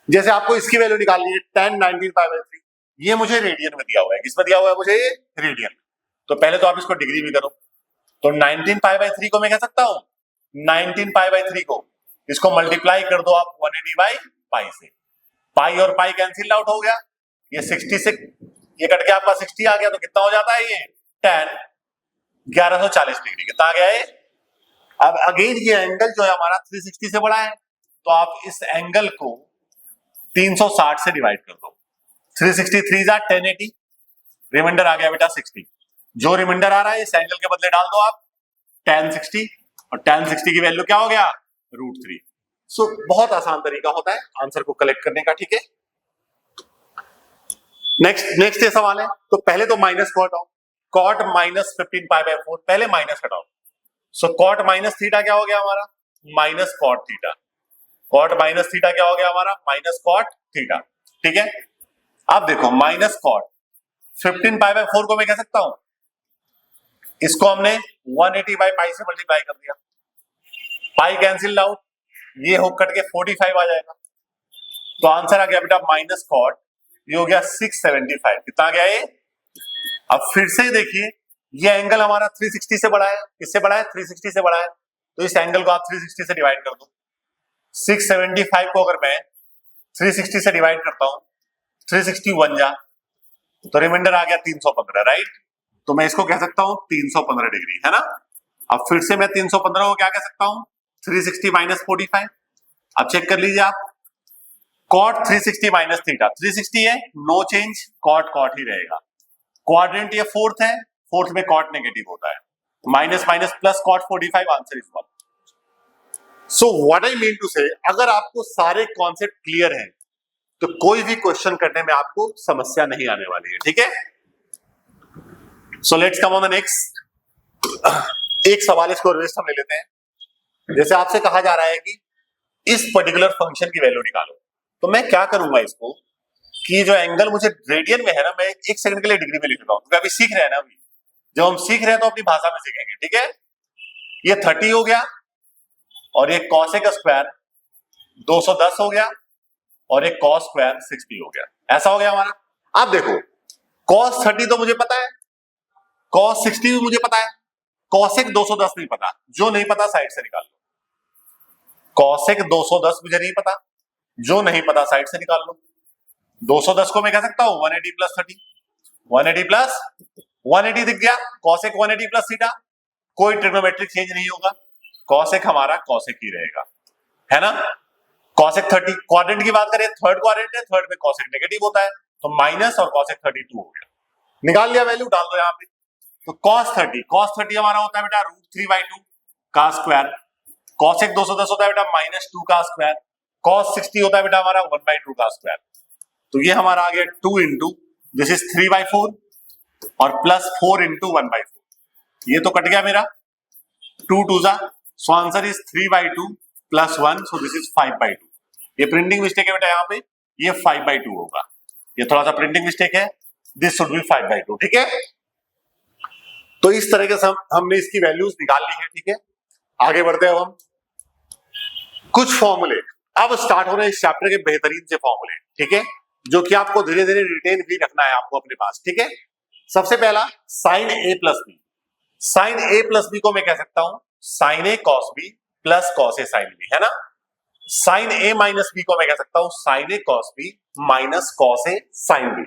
जैसे आपको इसकी वैल्यू निकालनी है tan 19π/3, ये मुझे रेडियन में दिया हुआ है, किसमें दिया हुआ है मुझे रेडियन, तो पहले तो आप इसको डिग्री में करो, तो 19π/3 को मैं कह सकता हूं 19π/3 को इसको मल्टीप्लाई कर दो आप 180/π से, पाई और पाई कैंसिल आउट हो गया, ये 60 से ये कट के आपका 60 आ गया, तो कितना हो जाता है ये tan 1140 डिग्री, कितना आ गया है। अब अगेन ये एंगल जो है हमारा 360 से बड़ा है, तो आप इस एंगल को 360 से डिवाइड कर दो, 363 जा 1080, रिमाइंडर आ गया बेटा 60, जो रिमाइंडर आ रहा है इस एंगल के बदले डाल दो आप tan 60, और tan 60 की वैल्यू क्या हो गया, √3। सो बहुत आसान तरीका होता है आंसर को कलेक्ट करने का, ठीक है। नेक्स्ट ये सवाल है, तो पहले तो माइनस को हटाओ, cot माइनस 15π/4, पहले माइनस हटाओ। सो cot माइनस थीटा क्या हो गया हमारा, minus cot theta. cot minus theta क्या हो गया हमारा, माइनस cot थीटा, ठीक है। अब देखो माइनस cot 15π/4 को मैं कह सकता हूं, इसको हमने 180/π से मल्टीप्लाई कर दिया, पाई कैंसिल आउट, ये हो कट के 45 आ जाएगा। तो आंसर आ गया बेटा माइनस cot, ये हो गया 675। कितना गया ये। अब फिर से देखिए, ये एंगल हमारा 360 से बड़ा है, किससे बड़ा है, 360 से बड़ा है। तो इस एंगल को आप 360 से डिवाइड कर दो। 675 को अगर मैं 360 से डिवाइड करता हूं, 360 1 जा, तो रिमाइंडर आ गया 315, राइट। तो मैं इसको कह सकता हूं 315 डिग्री, है ना। अब फिर से मैं 315 को क्या कह सकता हूं, 360 माइनस 45। अब चेक कर लीजिए आप, cot 360 माइनस थीटा, 360 है, नो चेंज, cot ही रहेगा। क्वाड्रेंट ये फोर्थ है, फोर्थ में cot नेगेटिव होता है, minus minus plus cot 45, answer is 1। So what I mean to say, अगर आपको सारे कॉन्सेप्ट क्लियर हैं तो कोई भी क्वेश्चन करने में आपको समस्या नहीं आने वाली है, ठीक है। So let's come on the next. एक सवाल इसको रिवर्स हम ले लेते हैं। जैसे आपसे कहा जा रहा है कि इस पर्टिकुलर फंक्शन की वैल्यू निकालो, तो मैं क्या करूंगा इसको कि जो एंगल मुझे रेडियन में है ना, मैं 1 सेकंड के लिए डिग्री में लिख रहा हूं, क्योंकि अभी सीख रहे हैं ना, अभी जब हम सीख रहे हैं तो अपनी भाषा में सीखेंगे, ठीक है। ये 30 हो गया, और ये cosec स्क्वायर 210 हो गया, और एक cos स्क्वायर 60 हो गया, ऐसा हो गया हमारा। अब देखो cos 30 तो मुझे पता है, cos 60 भी मुझे पता है, cosec 210 नहीं पता। जो नहीं पता साइड से निकाल लो। cosec 210 मुझे नहीं पता, जो नहीं पता साइड से निकाल लो। 210 को मैं कह सकता हूं 180 प्लस 30, 180 प्लस 180 दिख गया, cosec 180 प्लस थीटा, कोई ट्रिग्नोमेट्रिक चेंज नहीं होगा, cosec हमारा cosec ही रहेगा, है ना। cosec 30, क्वाड्रेंट की बात करें, थर्ड क्वाड्रेंट है, थर्ड में cosec नेगेटिव होता है, तो माइनस और cosec 32 हो गया, निकाल लिया वैल्यू, डाल दो यहां पे। तो cos 30 हमारा होता है बेटा √3/2 का स्क्वायर, cosec 210 होता है बेटा -2 का स्क्वायर, cos 60 होता है बेटा हमारा 1/2 का स्क्वायर। तो ये हमारा आ गया 2 इंटू दिस इज 3/4 और प्लस 4 इंटू 1/4, ये तो कट गया मेरा 2 2 जा, so answer is 3/2 plus 1, so this is 5/2। ये प्रिंटिंग मिस्टेक है बेटा, यहाँ पे ये 5/2 होगा, ये थोड़ा सा प्रिंटिंग मिस्टेक है, दिस शुड बी 5/2, ठीक है। तो इस तरीके से हमने इसकी वैल्यूज निकाल ली है, ठीक है। आगे बढ़ते हैं अब हम कुछ फॉर्मूले, अब स्टार्ट हो रहे हैं इस चैप्टर के बेहतरीन से फॉर्मूले, ठीक है, जो कि आपको धीरे धीरे रिटेन भी रखना है आपको अपने पास, ठीक है। सबसे पहला sin a plus B, sin a plus B को मैं कह सकता हूं sin a cos b plus cos a sin b, है ना। sin a माइनस बी को मैं कह सकता हूं sin a cos b minus cos a sin b।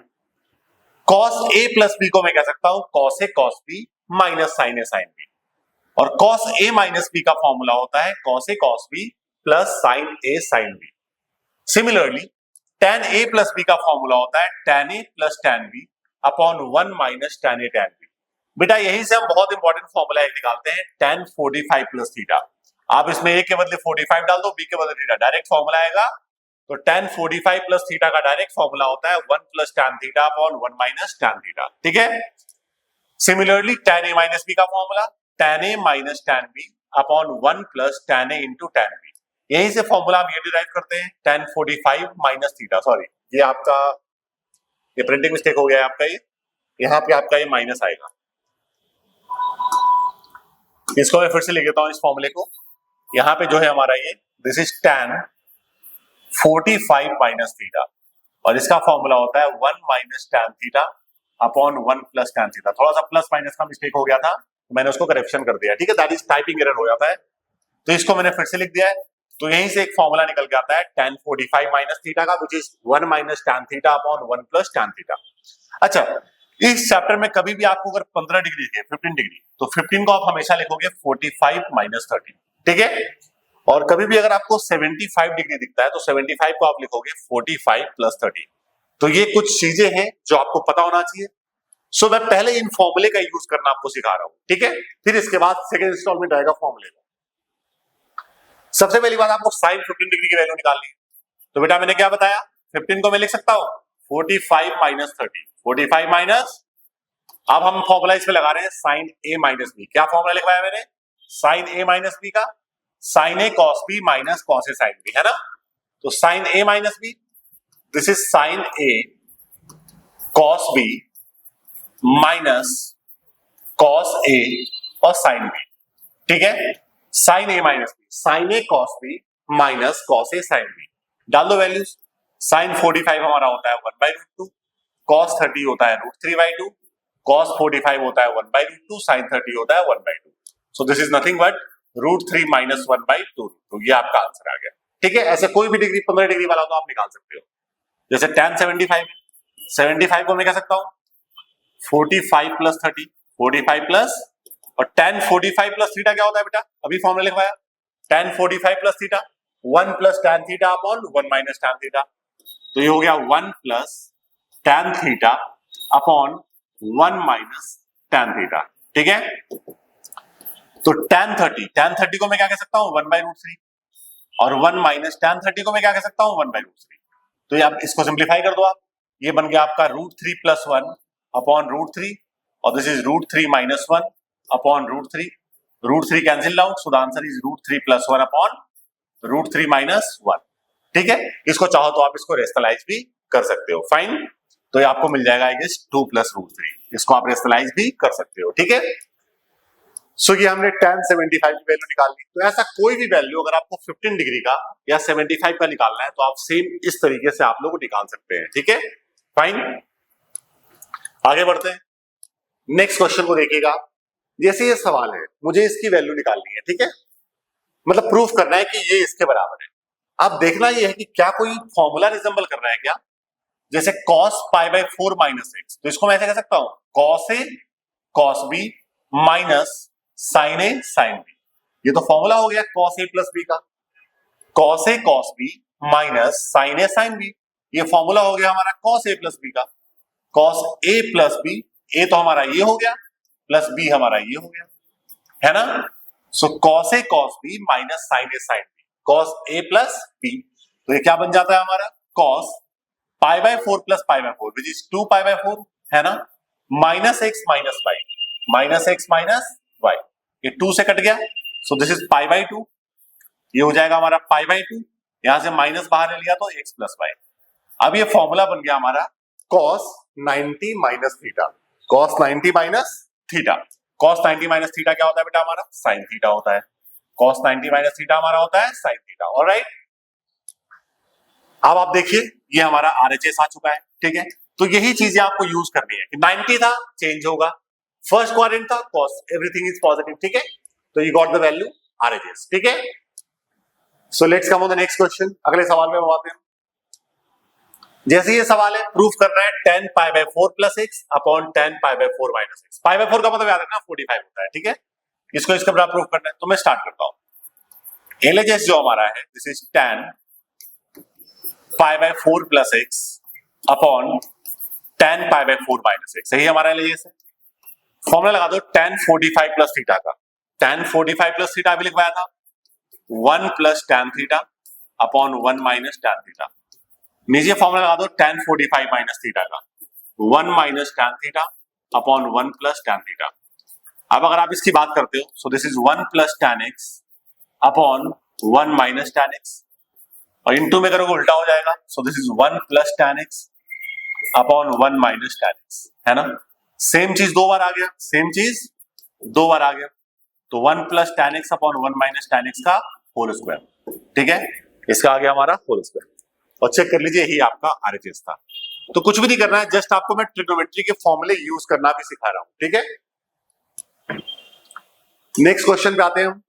cos a plus b को मैं कह सकता हूं cos a cos b minus sin a sin b। और cos a माइनस b का फॉर्मूला होता है cos a cos b plus sin a sin b। Similarly tan a plus b का फॉर्मूला होता है tan a plus tan b upon 1 minus tan a tan b। बेटा यही से हम बहुत इंपॉर्टेंट फॉर्मूला एक निकालते हैं tan 45 प्लस थीटा। आप इसमें a के बदले 45 डाल दो, b के बदले थीटा, डायरेक्ट फॉर्मूला आएगा। तो tan 45 प्लस थीटा का डायरेक्ट फॉर्मूला होता है 1 plus tan theta upon 1 minus tan theta, ठीक है। Similarly tan a minus b का formula tan a minus tan b upon 1 plus tan a into tan b। यही से फॉर्मूला हम ये डिराइव करते हैं tan 45 माइनस थीटा, सॉरी ये आपका ये प्रिंटिंग मिस्टेक हो गया है आपका, ये यहाँ पे आपका ये माइनस आएगा, इसको मैं फिर से लिख देता हूं इस फॉर्मूले को। यहाँ पे जो है हमारा ये this is tan 45 minus theta, और इसका फॉर्मूला होता है 1 minus tan theta upon 1 plus tan theta. थोड़ा सा प्लस माइनस का मिस्टेक हो गया था, तो मैंने उसको करेक्शन कर दिया, ठीक है, दैट इज टाइपिंग एरर हो जाता है, तो इसको मैंने फिर से लिख दिया है। तो यहीं से एक फॉर्मूला निकल के आता है tan 45 माइनस थीटा का, which is 1 minus tan theta upon 1 plus tan theta. अच्छा, इस चैप्टर में कभी भी आपको अगर 15 डिग्री है 15 डिग्री, तो 15 को आप हमेशा लिखोगे 45 माइनस 30, ठीक है। और कभी भी अगर आपको 75 डिग्री दिखता है तो 75 को आप लिखोगे 45 प्लस 30। तो ये कुछ चीजें हैं जो आपको पता होना चाहिए। सो मैं पहले इन फॉर्मूले का यूज करना आपको सिखा रहा हूं, ठीक है, फिर इसके बाद सेकेंड इंस्टॉलमेंट आएगा फॉर्मूले का। सबसे पहली बात आपको साइन 15 डिग्री की वैल्यू निकालनी है। तो बेटा मैंने क्या बताया, 15 को मैं लिख सकता हूं 45 माइनस 30, 45 माइनस, अब हम फॉर्मूला इसमें लगा रहे हैं साइन ए माइनस बी। क्या फॉर्मूला लिखवाया मैंने, साइन ए माइनस बी का, sine A cos B minus cos A sine B, है ना। तो sine A minus B, this is sine A cos B minus cos A और साइन बी, ठीक है। Sign A minus B, sine A cos B minus cos A sine B, डाल दो values. Sign 45 हमारा होता है 1/√2, कॉस 30 होता है √3/2, कॉस 45 होता है 1/√2, साइन 30 होता है 1/2। So this is nothing but √3 minus 1/2। तो ये आपका आंसर आ गया, ठीक है। ऐसे कोई भी डिग्री 15 डिग्री वाला तो आप निकाल सकते हो। जैसे tan 75 को मैं कह सकता हूं 45 प्लस 30, 45 प्लस, और tan 45 प्लस थीटा क्या होता है बेटा, अभी फॉर्मूला लिखवाया, tan 45 plus theta 1 plus tan theta upon 1 minus tan theta. तो ये हो गया 1 plus tan theta upon 1 minus tan theta, ठीक है। तो tan 30 को मैं क्या कह सकता हूं 1/√3, और 1 माइनस tan 30 को मैं क्या कह सकता हूं 1/√3। तो ये आप इसको सिंप्लीफाई कर दो आप, ये बन गया आपका √3 प्लस 1 अपॉन √3, और this is √3 minus 1 upon √3, √3 cancel out, so the answer is √3 plus 1 upon √3 minus 1, ठीक है। इसको चाहो तो आप इसको रेशनलाइज भी कर सकते हो, फाइन। तो ये आपको मिल जाएगा आई गेस 2 प्लस √3, इसको आप रेशनलाइज भी कर सकते हो, ठीक है। सो ये हमने tan 75 की वैल्यू निकाल ली। तो ऐसा कोई भी वैल्यू अगर आपको 15 डिग्री का या 75 का निकालना है तो आप सेम इस तरीके से आप लोग निकाल सकते हैं, ठीक है, फाइन। आगे बढ़ते हैं, नेक्स्ट क्वेश्चन को देखिएगा। जैसे ये सवाल है, मुझे इसकी वैल्यू निकालनी है, ठीक है, मतलब प्रूफ करना है कि ये इसके बराबर है। अब देखना ये है कि क्या कोई फॉर्मूला रिजेंबल कर रहा है क्या, जैसे cos π/4 माइनस एक्स, तो इसको मैं ऐसे कह सकता हूं cos a cos b minus sin a sin b। ये तो फॉर्मूला हो गया cos a प्लस b का, cos a cos b minus sin a sin b। ये फॉर्मूला हो गया हमारा cos a प्लस b का, cos a plus b, a तो हमारा ये हो गया प्लस b हमारा ये हो गया, है ना। सो cos a cos b minus sin a sin b, cos a plus b, तो ये क्या बन जाता है हमारा cos π/4 प्लस π/4 विच इज 2 π/4, है ना, minus x minus y, minus x minus y, ये 2 से कट गया, सो दिस इज π/2, ये हो जाएगा हमारा π/2, यहां से माइनस बाहर ले लिया तो x प्लस y। अब ये फॉर्मूला बन गया हमारा cos 90 minus theta, cos 90 minus theta, cos 90 minus theta क्या होता है बेटा हमारा sin थीटा होता है, cos 90 माइनस थीटा हमारा होता है sin थीटा, ऑलराइट। अब आप देखिए ये हमारा RHS आ चुका है, ठीक है। तो यही चीजें आपको यूज करनी है कि 90 था चेंज होगा, फर्स्ट क्वाड्रेंट था cos एवरीथिंग इज पॉजिटिव, ठीक है। तो you got the value RHS, ठीक है। So let's come on the next question, अगले सवाल में हम आते हैं। जैसे ये सवाल है, प्रूफ करना है tan π/4 plus x upon tan π/4 minus x। π/4 का मतलब याद रखना 45 होता है, ठीक है। इसको इसके बराबर प्रूफ करना है, तो मैं स्टार्ट करता हूं। LHS जो हमारा है this is tan π/4 plus x upon tan π/4 minus x, सही हमारा LHS है। फॉर्मूला लगा दो tan 45 प्लस थीटा का, tan 45 प्लस थीटा अभी लिखवाया था 1 plus tan theta upon 1 minus tan theta. नीचे फॉर्मूला लगा दो tan 45 माइनस थीटा का 1 minus tan theta upon 1 plus tan theta. अब अगर आप इसकी बात करते हो so this is 1 plus tan x upon 1 minus tan x, और इनटू में करोगे उल्टा हो जाएगा, so this is 1 plus tan x upon 1 minus tan x, है ना। सेम चीज दो बार आ गया, सेम चीज दो बार आ गया, तो 1 plus tan x upon 1 minus tan x का होल स्क्वायर, ठीक है, इसका आ गया हमारा होल स्क्वायर। और चेक कर लीजिए यही आपका RHS था। तो कुछ भी नहीं करना है, जस्ट आपको मैं ट्रिग्नोमेट्री के फॉर्मूले यूज करना भी सिखा रहा हूं, ठीक है। नेक्स्ट क्वेश्चन पे आते हैं हम,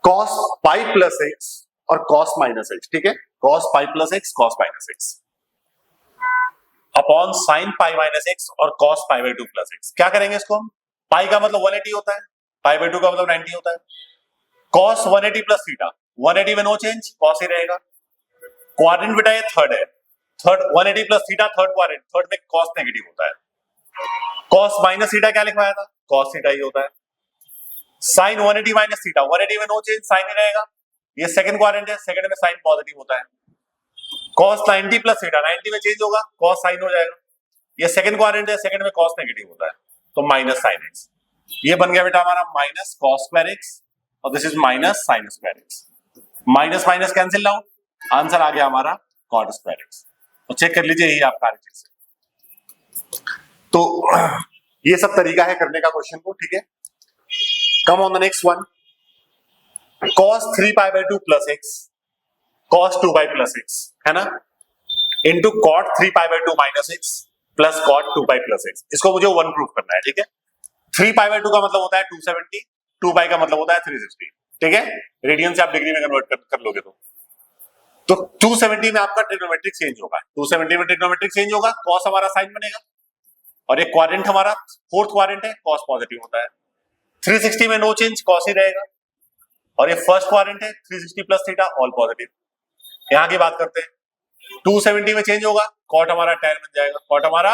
cos π प्लस x और cos माइनस x, ठीक है, cos π plus x cos minus x upon sin π minus x और cos π/2 प्लस x। क्या करेंगे इसको हम, पाई का मतलब 180 होता है, π/2 का मतलब 90 होता है, cos 180 प्लस थीटा, 180 में नो चेंज, cos ही रहेगा। क्वाड्रेंट बेटा ये थर्ड है, third 180 plus theta third quadrant, third में cos नेगेटिव होता है। cos माइनस थीटा क्या लिखवाया था, cos थीटा ही होता है। साइन 180 माइनस थीटा, 180 में नो चेंज, साइन ही रहेगा। ये सेकंड क्वाड्रेंट है, सेकंड में साइन पॉजिटिव होता है। cos 90 प्लस थीटा, 90 में चेंज होगा, cos साइन हो जाएगा। ये सेकंड क्वाड्रेंट है, सेकंड में cos नेगेटिव होता है, तो माइनस साइन एक्स। ये बन गया बेटा हमारा माइनस cos स्क्वायर एक्स, और this is minus sine square x. Minus minus cancel out, answer आ गया हमारा cot स्क्वायर एक्स। तो चेक कर लीजिए, यही आपका आंसर से। तो ये सब तरीका है करने का क्वेश्चन को, ठीक है। कम on the next one, cos 3 pi by 2 plus x cos 2 pi plus x है ना, into cot 3 pi by 2 minus x plus cot 2 pi plus x. इसको मुझे 1 प्रूफ करना है, ठीक है। 3 पाई बाई 2 का मतलब होता है 270, 2 पाई का मतलब होता है 360, ठीक है। रेडियन से आप डिग्री में कन्वर्ट कर लोगे तो 270 में आपका ट्रिग्नोमेट्रिक चेंज होगा, 270 में ट्रिग्नोमेट्रिक चेंज होगा, cos हमारा साइन बनेगा, और एक क्वाड्रेंट हमारा फोर्थ क्वाड्रेंट है, cos पॉजिटिव होता है। 360 में नो चेंज, cos ही रहेगा, और ये फर्स्ट क्वाड्रेंट है, 360 प्लस थीटा ऑल पॉजिटिव। यहां की बात करते हैं, 270 में चेंज होगा, cot हमारा tan बन जाएगा, cot हमारा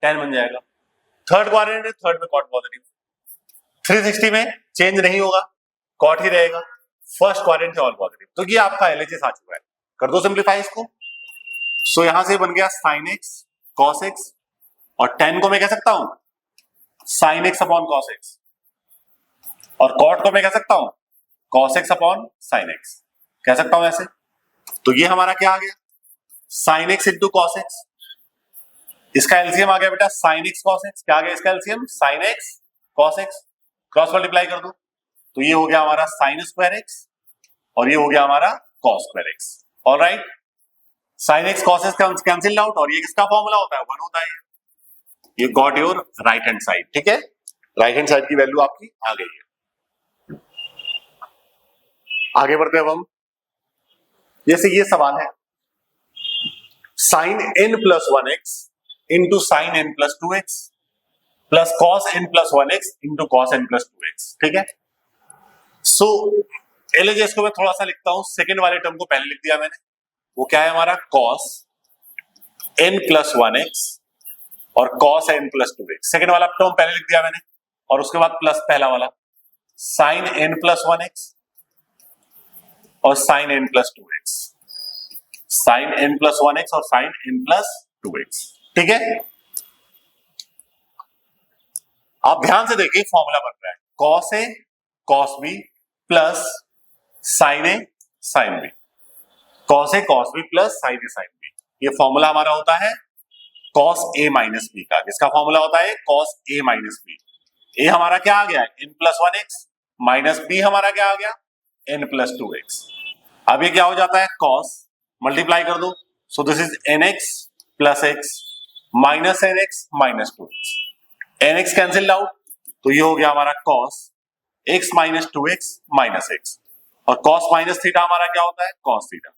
tan बन जाएगा। थर्ड क्वाड्रेंट है, थर्ड में cot पॉजिटिव। 360 में चेंज नहीं होगा, cot ही रहेगा, फर्स्ट क्वाड्रेंट है ऑल पॉजिटिव। तो ये आपका एलएचएस आ चुका है, कर दो सिंप्लीफाई इसको। सो यहां से बन गया sin x cos x, और tan को मैं कह सकता हूं sin x upon cos x, और cot को मैं कह सकता हूं cos x upon sin x, कह सकता हूं ऐसे। तो ये हमारा क्या आ गया, sin x into cos x, इसका एलसीएम आ गया बेटा sin x cos x। क्या आ गया इसका LCM, sin x cos x, cross multiply कर दो, तो ये हो गया हमारा sin स्क्वायर x, और ये हो गया हमारा cos square x। Alright, sin x cos x cancel out, और ये किसका फॉर्मूला होता है, 1 होता है। ये got your right hand side, ठीक है। राइट हैंड साइड की वैल्यू आपकी आ गई है। आगे बढ़ते हैं अब हम, जैसे ये सवाल है, sin n plus 1x into sine n plus 2x plus cos n plus 1x into cos n plus 2x, ठीक है। सो एलएचएस को मैं थोड़ा सा लिखता हूं, सेकेंड वाले टर्म को पहले लिख दिया मैंने, वो क्या है हमारा cos n प्लस 1x और cos n plus 2x। Second वाला टर्म पहले लिख दिया मैंने, और उसके बाद प्लस पहला वाला sin n प्लस 1x और sin n plus 2x, sin n plus 1x और sin n प्लस 2x, ठीक है। आप ध्यान से देखिए, फॉर्मूला बन रहा है cos a cos b plus sin a sin b, cos a cos b plus sin a sin b। ये फॉर्मूला हमारा होता है cos a माइनस b का। किसका फॉर्मूला होता है, cos a minus b। a हमारा क्या आ गया, n plus 1x, minus b हमारा क्या आ गया, n प्लस 2x। अब ये क्या हो जाता है, cos मल्टीप्लाई कर दो, so this is nx plus x minus nx minus 2x। nx cancel out, तो ये हो गया हमारा cos x minus 2x minus x, और cos माइनस थीटा हमारा क्या होता है, cos theta,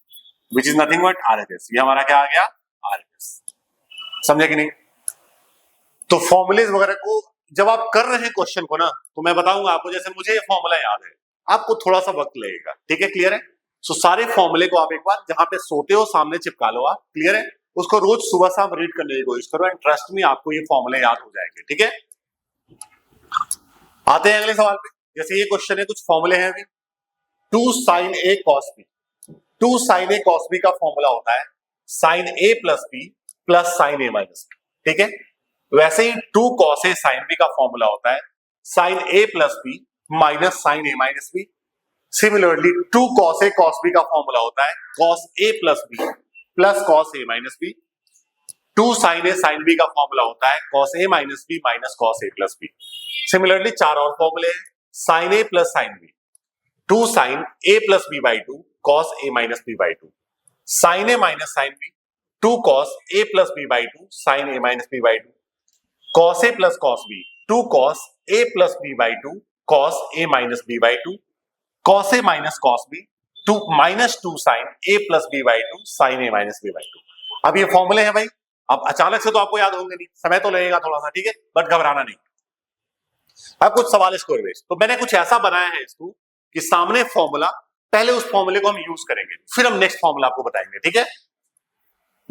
which is nothing but RHS। ये हमारा क्या आ गया, RHS। समझे कि नहीं। तो फॉर्मूलेज वगैरह को जब आप कर रहे हैं क्वेश्चन को ना, तो मैं बताऊंगा आपको, जैसे मुझे ये फॉर्मूला याद है, आपको थोड़ा सा वक्त लगेगा, ठीक है, क्लियर है। सो सारे फॉर्मूले को आप एक बार जहां पे सोते हो सामने चिपका लो आप, क्लियर है। उसको रोज सुबह शाम रीड करने की कोशिश करो, एंड ट्रस्ट में आपको ये फॉर्मूले याद हो जाएंगे, ठीक है। आते हैं अगले सवाल पे। जैसे ये क्वेश्चन है, कुछ फॉर्मूले हैं अभी। 2 sin a cos b, 2 sin a cos b का फॉर्मूला होता है sin a plus b plus sin a minus b, ठीक है। वैसे ही 2 cos a sin b का फॉर्मूला होता है sin a plus b minus sin a minus b। Similarly 2 cos a cos b का फॉर्मूला होता है cos a plus b plus cos a minus b। 2 sin a sin b का formula होता है cos a minus b minus cos a plus b। Similarly चार और फॉर्मूले हैं, sin a plus sin b, 2 sin a plus b by 2 cos a minus b by 2, sin a minus sin b, 2 cos a plus b by 2 sin a minus b by 2, cos a plus cos b, 2 cos a plus b by 2 cos a minus b by 2, cos a minus cos b, 2 minus 2 sin a plus b by 2 sin a minus b by 2। अब ये फॉर्मूले हैं भाई, अब अचानक से तो आपको याद होंगे नहीं, समय तो लगेगा थोड़ा सा, ठीक है, बट घबराना नहीं। अब कुछ सवाल इसको रिवेश, तो मैंने कुछ ऐसा बनाया है इसको कि सामने फॉर्मूला, पहले उस फॉर्मूले को हम यूज करेंगे, फिर हम नेक्स्ट फॉर्मूला आपको बताएंगे, ठीक है।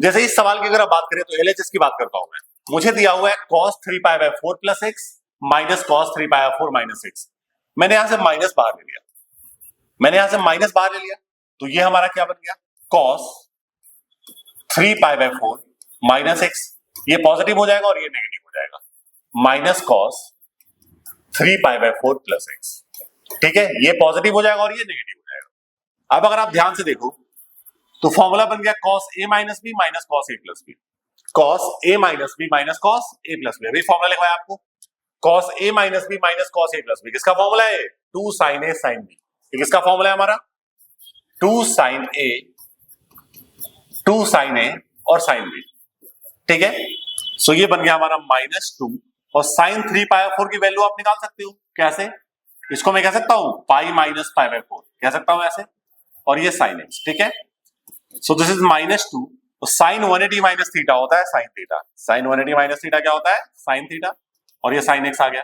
जैसे इस सवाल की अगर आप बात करें, तो एलएचएस की बात करता हूं मैं। मुझे दिया हुआ है cos 3 pi by 4 plus x minus cos 3 pi by 4 minus x। मैंने यहां से माइनस बाहर ले लिया, मैंने यहां से माइनस बाहर ले लिया, तो ये हमारा क्या बन गया, cos 3π/4 माइनस एक्स, ये पॉजिटिव हो जाएगा और ये नेगेटिव हो जाएगा, माइनस cos 3π/4 प्लस एक्स। ठीक है, ये पॉजिटिव हो जाएगा और ये नेगेटिव हो जाएगा। अब अगर आप ध्यान से देखो तो फॉर्मूला बन गया cos a minus B minus cos a plus B, cos a minus B minus cos a plus B. अभी फॉर्मूला लिखवाया आपको, cos a minus B minus cos a plus B, किसका फॉर्मूला है, 2 sin a sin b। ये किसका formula है हमारा, 2 sin a, 2 sin a और sin b। ठीक है, सो ये बन गया हमारा -2 और sin 3π/4 की वैल्यू आप निकाल सकते हो, कैसे, इसको मैं कह सकता हूं पाई माइनस π/4 कह सकता हूं ऐसे, और ये sin x। ठीक है, सो दिस इज -2, तो sin 180 माइनस थीटा होता है sin theta, sin 180 minus theta क्या होता है, sin थीटा, और ये sin x आ गया।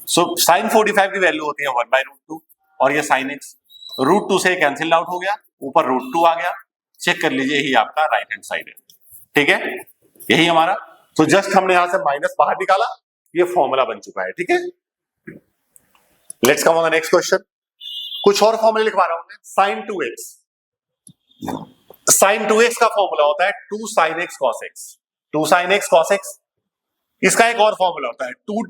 सो sin 45 की वैल्यू होती है 1/√2 और ये sin x, √2 से कैंसिल आउट हो गया, ऊपर √2 आ गया। चेक कर लीजिए, यही आपका राइट हैंड साइड है। ठीक है, यही हमारा, तो जस्ट हमने यहां से माइनस बाहर निकाला, ये फॉर्मूला बन चुका है। ठीक है, let's come on the next question. कुछ और फॉर्मूले लिखवा रहा हूं मैं, sin 2x, sin 2x का फॉर्मूला होता है 2 sin x cos x, 2 sin x cos x। इसका एक और फॉर्मूला होता है 2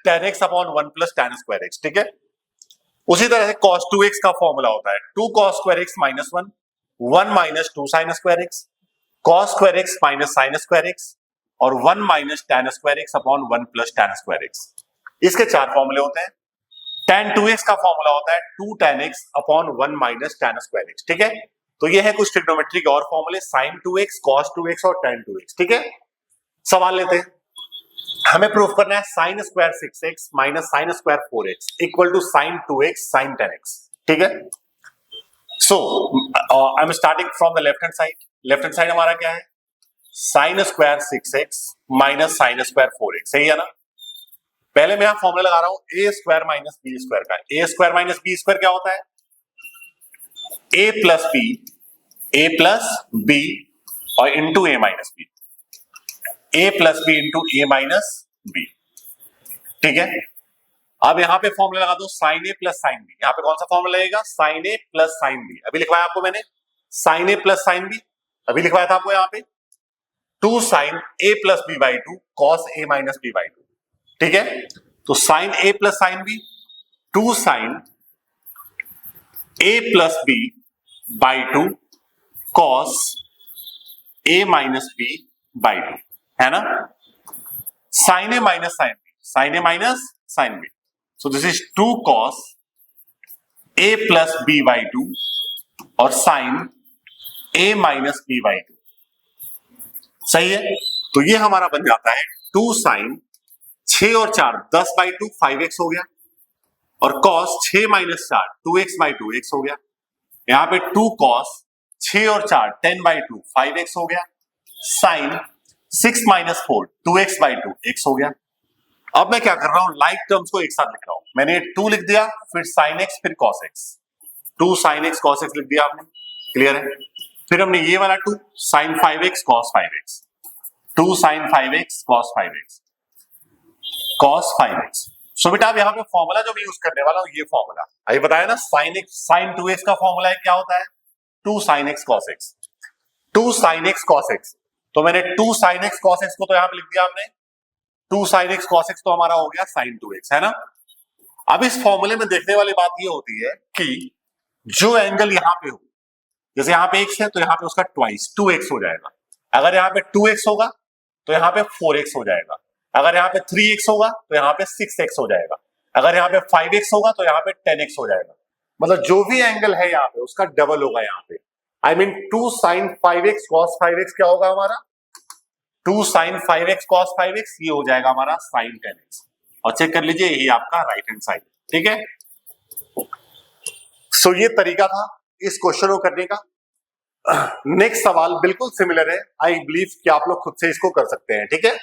tan x upon 1 plus tan square x। ठीक है, उसी तरह से cos 2x का फॉर्मूला होता है 2 cos square x minus 1, 1 minus 2 sin square x, cos square x minus sin square x और 1 minus tan square x upon 1 plus tan square x। इसके 4 फॉर्मूले होते हैं। tan 2x का फॉर्मूला होता है 2 tan x upon 1 minus tan square x। ठीक है, तो ये है कुछ ट्रिग्नोमेट्री के और फॉर्मूले, sin 2x, cos 2x और tan 2x। ठीक है, सवाल लेते हैं, हमें प्रूफ करना है sin square 6x minus sin square 4x equal to sin 2x sin 10x। ठीक है, so I am starting from the left hand side. Left hand side हमारा क्या है, sin square 6x minus sin square 4x, सही है ना। पहले मैं यहां फॉर्मूला लगा रहा हूं a square minus b square का, a square minus b square क्या होता है, a प्लस b और into a minus b, a plus b into a minus b। ठीक है, अब यहां पे फॉर्मूला लगा दो sin a plus sin b, यहां पे कौन सा फॉर्मूला लगेगा, sin a plus sin b। अभी लिखवाया आपको मैंने sin a plus sin b, अभी लिखवाया था आपको यहां पे 2 sin a plus b by 2 cos a minus b by 2। ठीक है, तो sin a plus sin b 2 sin a plus b by 2 cos a minus b by 2, है ना। sin a minus sin b, sin a minus sin b, so this is 2 cos a plus b by 2 और sin a minus b by 2, सही है। तो ये हमारा बन जाता है 2 sin 6 और 4 10 बाई 2 5x हो गया और cos 6 minus 4 2x by 2x हो गया। यहां पे 2 cos 6 और 4 10 बाई 2 5x हो गया, sin 6 minus 4 2x by 2x हो गया। अब मैं क्या कर रहा हूं, लाइक टर्म्स को एक साथ लिख रहा हूं। मैंने 2 लिख दिया, फिर sin x फिर cos x, 2 sin x cos x लिख दिया आपने, क्लियर है। फिर हमने ये वाला 2 sin 5x cos 5x, 2 sin 5x cos 5x cos 5x। सो बेटा अब यहाँ पे फॉर्मूला जो मैं यूज करने वाला हूँ, ये फॉर्मूला अभी बताया ना, sin 2x का फॉर्मूला है क्या होता है, 2 sin x cos x, 2 sin x cos x। तो मैंने 2 sin x cos x को तो यहाँ पे लिख दिया आपने, 2 sin x cos x तो हमारा हो गया sin 2x, है ना। अब इस फॉर्मूले में देखने वाली बात ये होती है कि जो एंगल यहाँ पे हो, जैसे यहाँ पे x है तो यहाँ पे उसका ट्वाइस 2x हो जाएगा, अगर यहाँ पे 2x होगा तो यहाँ पे 4x हो जाएगा, अगर यहाँ पे 3x होगा तो यहाँ पे 6x हो जाएगा, अगर यहाँ पे 5x होगा तो यहाँ पे 10x हो जाएगा। मतलब जो भी एंगल है यहाँ पे उसका डबल होगा यहाँ पे। I mean 2 sin 5x cos 5x क्या होगा हमारा, 2 sin 5x cos 5x ये हो जाएगा हमारा sin 10x। और चेक कर लीजिए यही आपका राइट हैंड साइड, ठीक है। सो ये तरीका था इस क्वेश्चन को करने का। नेक्स्ट सवाल बिल्कुल सिमिलर है, आई बिलीव कि आप लोग खुद से इसको कर सकते हैं, ठीक है।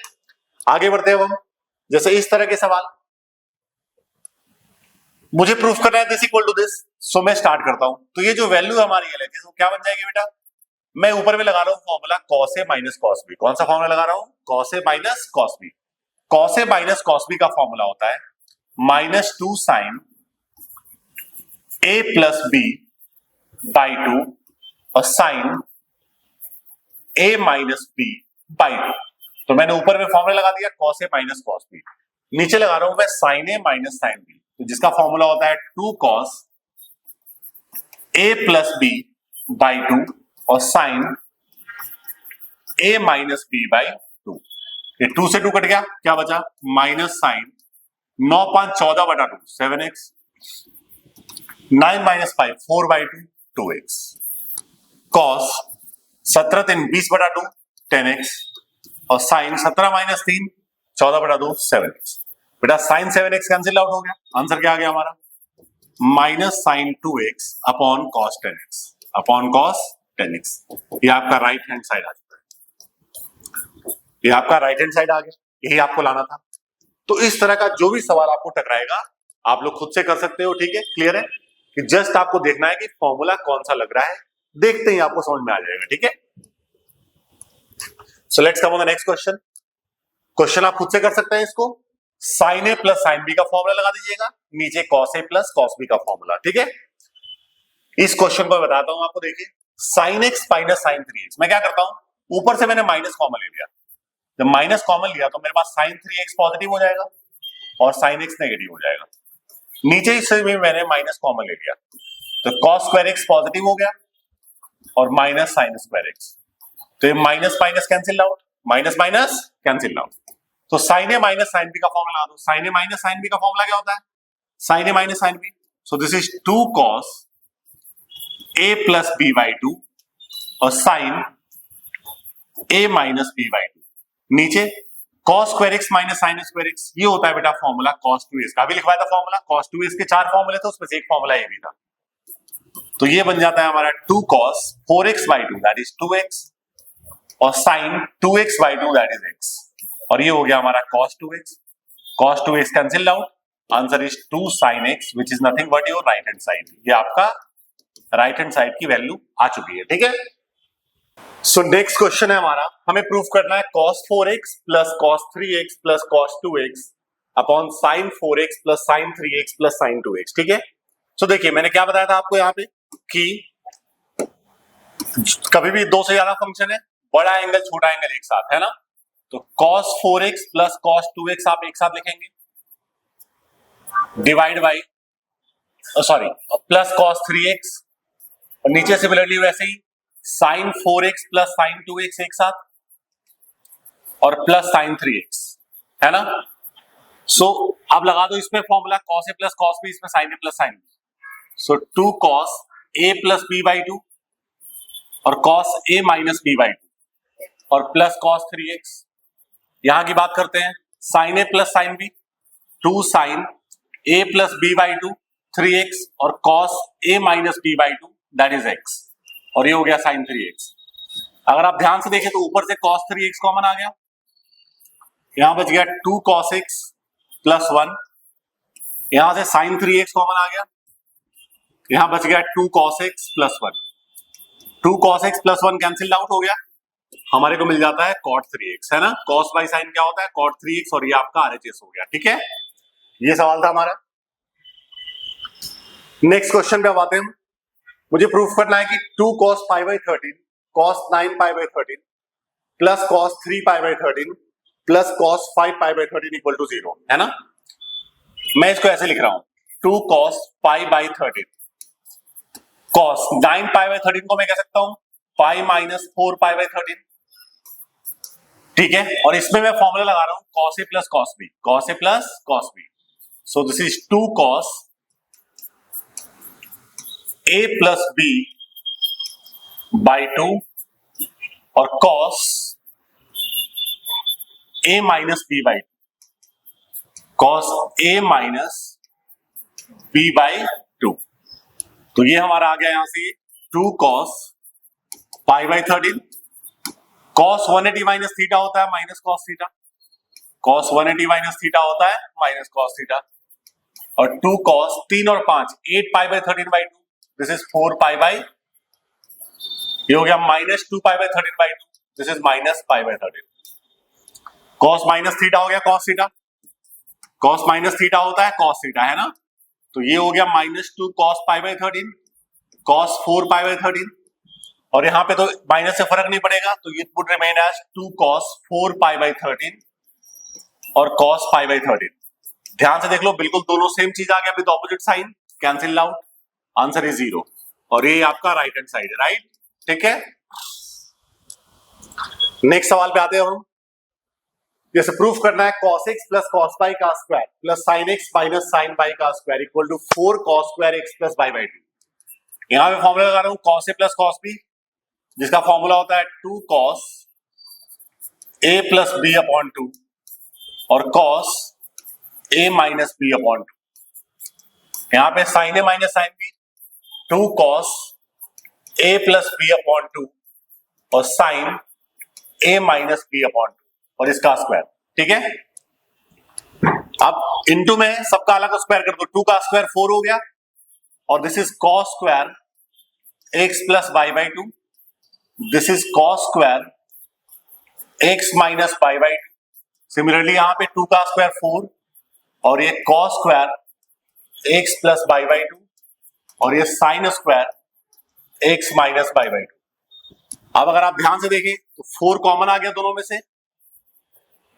आगे बढ़ते हैं हम, जैसे इस तरह के सवाल मुझे प्रूफ करना है दिस इक्वल टू दिस, सो मैं स्टार्ट करता हूं। तो ये जो वैल्यू हमारी है वो क्या बन जाएगी बेटा, मैं ऊपर में लगा रहा हूं formula cos a minus cos b। कौन सा फॉर्मूला लगा रहा हूं, cos a minus cos b। cos a minus cos b का फॉर्मूला होता है -2 sin a plus B by 2 और sine a minus B by 2। तो मैंने ऊपर में फॉर्मूला लगा दिया cos a minus cos b, नीचे लगा रहा हूं मैं sin a minus sin b, तो जिसका फॉर्मूला होता है 2 cos a plus B by 2 और sin a minus B by 2। ये 2 से 2 कट गया, क्या बचा माइनस साइन 9 5 14 बटा 2 7x, 9 minus 5 4 by 2 2x, cos 17 3 20 बटा 2 10x और साइन 17 माइनस 3 14 बटा 2 7x। बेटा साइन 7x कैंसिल आउट हो गया, आंसर क्या आ गया हमारा minus sine 2x upon cos 10x upon cos 10x। ये आपका राइट हैंड साइड आ चुका है, ये आपका राइट हैंड साइड आ गया, यही आपको लाना था। तो इस तरह का जो भी सवाल आपको टकराएगा आप लोग खुद से कर सकते हो, ठीक है, क्लियर है कि जस्ट आपको देखना है कि फॉर्मूला कौन सा लग रहा है, देखते ही आपको समझ में आ जाएगा, ठीक है। So let's come on the next question. Question आप खुद से कर सकते हैं इसको, साइन ए प्लस साइन बी का फॉर्मूला लगा दीजिएगा, नीचे cos A plus cos B का फॉर्मूला, ठीक है। इस क्वेश्चन को बताता हूं आपको, देखिए sine x minus sign 3x, मैं क्या करता हूं ऊपर से मैंने माइनस कॉमन ले लिया, जब माइनस कॉमन लिया तो मेरे पास साइन 3x पॉजिटिव हो जाएगा और साइन एक्स नेगेटिव हो जाएगा, नीचे से भी मैंने माइनस कॉमन ले लिया तो कॉस स्क्वायर एक्स पॉजिटिव हो गया और माइनस साइन स्क्वायर एक्स, तो ये minus minus cancel out, minus minus cancel out. तो साइन ए माइनस साइन बी का फॉर्मूला लगा दो, साइन ए माइनस साइन बी का फॉर्मूला क्या होता है साइन ए माइनस साइन बी, सो this is 2 cos a plus B by 2 और sine a minus B by 2, नीचे cos square x minus sine square x, ये होता है बेटा फॉर्मूला cos 2x का, अभी लिखवाया था फॉर्मूला cos 2x के 4 फॉर्मूले थे, उसमें से एक फॉर्मूला ये भी था, तो ये बन जाता है हमारा 2 cos 4x by 2 that is 2x और sine 2x by 2 that is x, और ये हो गया हमारा cos 2x cancel out, answer is 2 sin x which is nothing but your right hand side, ये आपका राइट हैंड साइड की value आ चुकी है, ठीक है। सो नेक्स्ट क्वेश्चन है हमारा, हमें प्रूफ करना है cos 4x plus cos 3x plus cos 2x upon sin 4x plus sin 3x plus sin 2x, ठीक है। सो देखिए मैंने क्या बताया था आपको यहाँ पे कि कभी भी दो से ज्यादा फंक्शन है, बड़ा एंगल छोटा एंगल एक साथ है ना, तो cos 4x plus cos 2x आप एक साथ लिखेंगे divide by sorry plus cos 3x और नीचे सिमिलरली वैसे ही sin 4x plus sin 2x एक साथ और प्लस sin 3x है ना। सो अब लगा दो इसमें formula cos a plus cos b, इसमें sin a plus sin b, so 2 cos a plus b by 2 और cos a minus b by 2 और प्लस cos 3x, यहां की बात करते हैं sin a plus sin b, 2 sin a plus b by 2 3x और cos a minus b by 2 that is x, और ये हो गया sin 3x। अगर आप ध्यान से देखें तो ऊपर से cos 3x कॉमन आ गया, यहां बच गया 2 cos x प्लस 1, यहां से sin 3x कॉमन आ गया, यहां बच गया 2 cos x plus 1, 2 cos x plus 1 cancel out हो गया, हमारे को मिल जाता है cot 3x, है ना, cos बाई sin क्या होता है cot 3x और ये आपका RHS हो गया, ठीक है। ये सवाल था हमारा। नेक्स्ट क्वेश्चन पे अब आते हैं, मुझे प्रूफ करना है कि 2 cos pi by 13 cos 9 pi by 13 plus cos 3 pi by 13 plus cos 5 pi by 13 equal to 0 है ना। मैं इसको ऐसे लिख रहा हूं 2 cos pi by 13 cos 9 pi by 13 को मैं कह सकता हूं pi माइनस 4 pi बाई 13, ठीक है, और इसमें मैं फॉर्मूला लगा रहा हूं cos a plus cos b, cos a plus cos b, so this is 2 cos a plus b by 2 और cos a minus b by 2, cos a minus b by 2, तो ये हमारा आ गया यहां से 2 cos pi by 13, cos 180 minus theta होता है minus cos theta, cos 180 minus theta होता है माइनस cos थीटा, और 2 cos 3 और 5 8 pi by 13 by 2, this is 4 pi by, ये हो गया minus 2 pi by 13 by 2, this is minus pi by 13, cos minus theta हो गया cos theta, cos minus theta होता है cos थीटा है ना, तो ये हो गया -2 cos π/13 cos 4π/13 और यहाँ पे तो माइनस से फर्क नहीं पड़ेगा, तो ये वुड रिमेन एज 2 cos 4π/13 और cos π/13। ध्यान से देख लो, बिल्कुल दोनों सेम चीज आ गया with opposite sign, cancel out, answer is 0 और ये आपका राइट हैंड साइड है, राइट। ठीक है, नेक्स्ट सवाल पे आते हैं हम। जैसे प्रूफ करना है cos x plus cos pi का square plus sin x minus sin pi का square equal to 4 cos square x plus y/2। यहां पे फॉर्मूला लगा रहा हूं cos a plus cos b, जिसका फॉर्मूला होता है 2 cos a plus b upon 2 और cos a minus b upon 2। यहां पे sin a minus sin b 2 cos a plus b upon 2 और sin a minus b upon 2 और इसका square. ठीक है, अब इनटू में सबका अलग स्क्वायर कर दो, 2 का स्क्वायर 4 हो गया और this is cos square x plus y/2, this is cos square x minus y/2। Similarly यहां पे 2 का स्क्वायर 4 और ये cos square x plus y/2 और ये sin square x minus y/2। अब अगर आप ध्यान से देखें तो 4 कॉमन आ गया दोनों में से,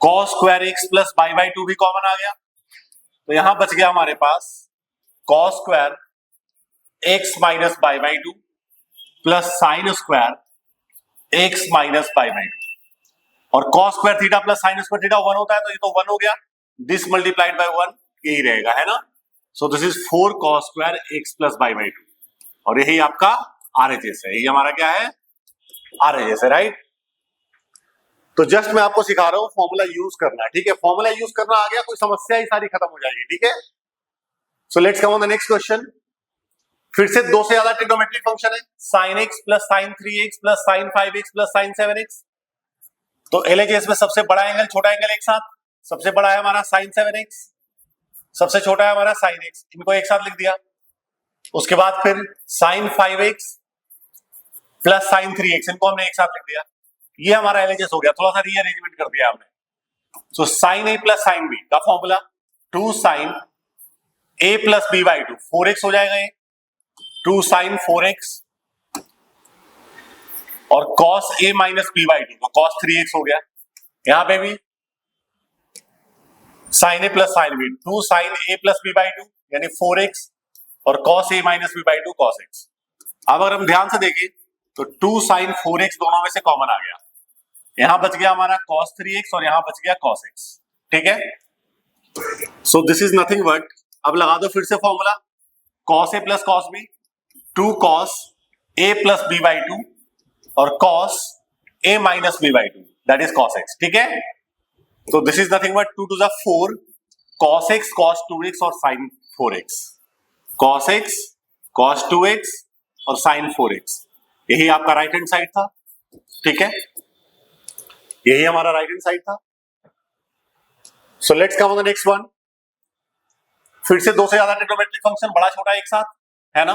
cos square x plus y/2 भी कॉमन आ गया, तो यहां बच गया हमारे पास cos square x minus y/2 plus sin square x minus y/2 और cos square theta plus sin square theta 1 होता है, तो ये तो 1 हो गया, दिस मल्टीप्लाइड बाय 1 यही रहेगा, है ना। So this is 4 cos square x plus y/2 और यही आपका आरएचएस है, यही हमारा क्या है, आरएचएस है, राइट। तो जस्ट मैं आपको सिखा रहा हूं फॉर्मूला यूज करना है, ठीक है। फॉर्मूला यूज करना आ गया, कोई समस्या ही सारी खत्म हो जाएगी, ठीक है। So let's come on the next question. फिर से 2 से ज्यादा ट्रिग्नोमेट्रिक फंक्शन है, sin x plus sin 3x plus sin 5x plus sin 7x। तो एलएचएस में सबसे बड़ा एंगल छोटा एंगल एक साथ, सबसे बड़ा है हमारा sin 7x, सबसे छोटा है हमारा sin x, इनको एक साथ लिख दिया। उसके बाद फिर sin 5x plus sin 3x, इनको हमने एक साथ लिख दिया। ये हमारा एलएचएस हो गया, थोड़ा सा रीअरेंजमेंट कर दिया हमने। सो sin a plus sin b का formula 2 sin a plus b/2, 4x हो जाएगा ये, 2 sin 4x और cos a माइनस b/2 तो cos 3x हो गया। यहां पे भी sin a plus sin b 2 sin a plus b/2 यानी 4x और cos a minus b/2 cos x। अब अगर हम ध्यान से देखें तो 2 sin 4x दोनों में से कॉमन आ गया, यहां बच गया हमारा cos 3x और यहां बच गया cos x। ठीक है, so this is nothing but, अब लगा दो फिर से formula cos a plus cos b 2 cos a plus b/2 और cos a minus b/2 that is cos x। ठीक है, तो this is nothing but 2 to the 4 cos x cos 2x और sin 4x, cos x cos 2x और sin 4x, यही आपका right hand side था। ठीक है, यही हमारा राइट हैंड साइड था। सो let's come on the next one. फिर से 2 से ज्यादा ट्रिग्नोमेट्रिक फंक्शन बड़ा छोटा एक साथ, है ना।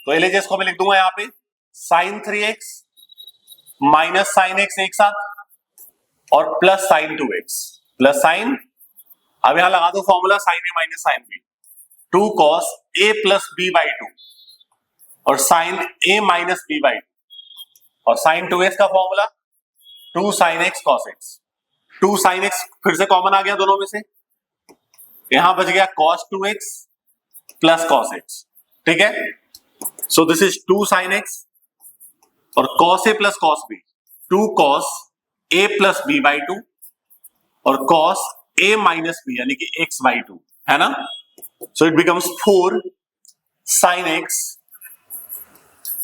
तो एलएचएस को मैं लिख दूंगा यहां पे sin 3x minus sin x एक साथ और plus sin 2x plus sin, अब यहां लगा दो formula sin a minus sin b 2 cos a plus b/2 और sin a माइनस b/2 और sin 2x का formula 2 sin x cos x। 2 sin x फिर से कॉमन आ गया दोनों में से, यहां बच गया cos 2x plus cos x। ठीक है, so this is 2 sin x और cos a plus cos b 2 cos a plus b/2 और cos a माइनस b यानी कि x/2, है ना। So it becomes 4 sin x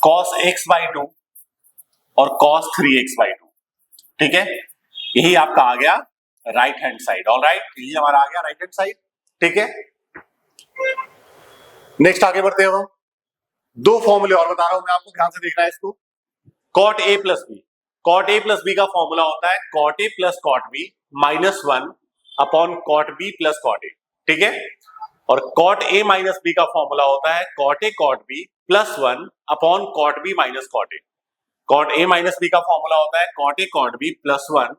cos x/2 और cos 3x/2। ठीक है, यही आपका आ गया राइट हैंड साइड। ऑलराइट, यही हमारा आ गया राइट हैंड साइड। ठीक है, नेक्स्ट आगे बढ़ते हैं हम। 2 फॉर्मूले और बता रहा हूं मैं आपको, ध्यान से देखना है इसको। cot a plus b, cot a plus b का फॉर्मूला होता है cot a plus cot b minus 1 upon cot b plus cot a। ठीक है, और cot a माइनस b का फॉर्मूला होता है cot a cot b plus 1 upon cot b minus cot a। cot a minus b का formula होता है cot a cot b plus 1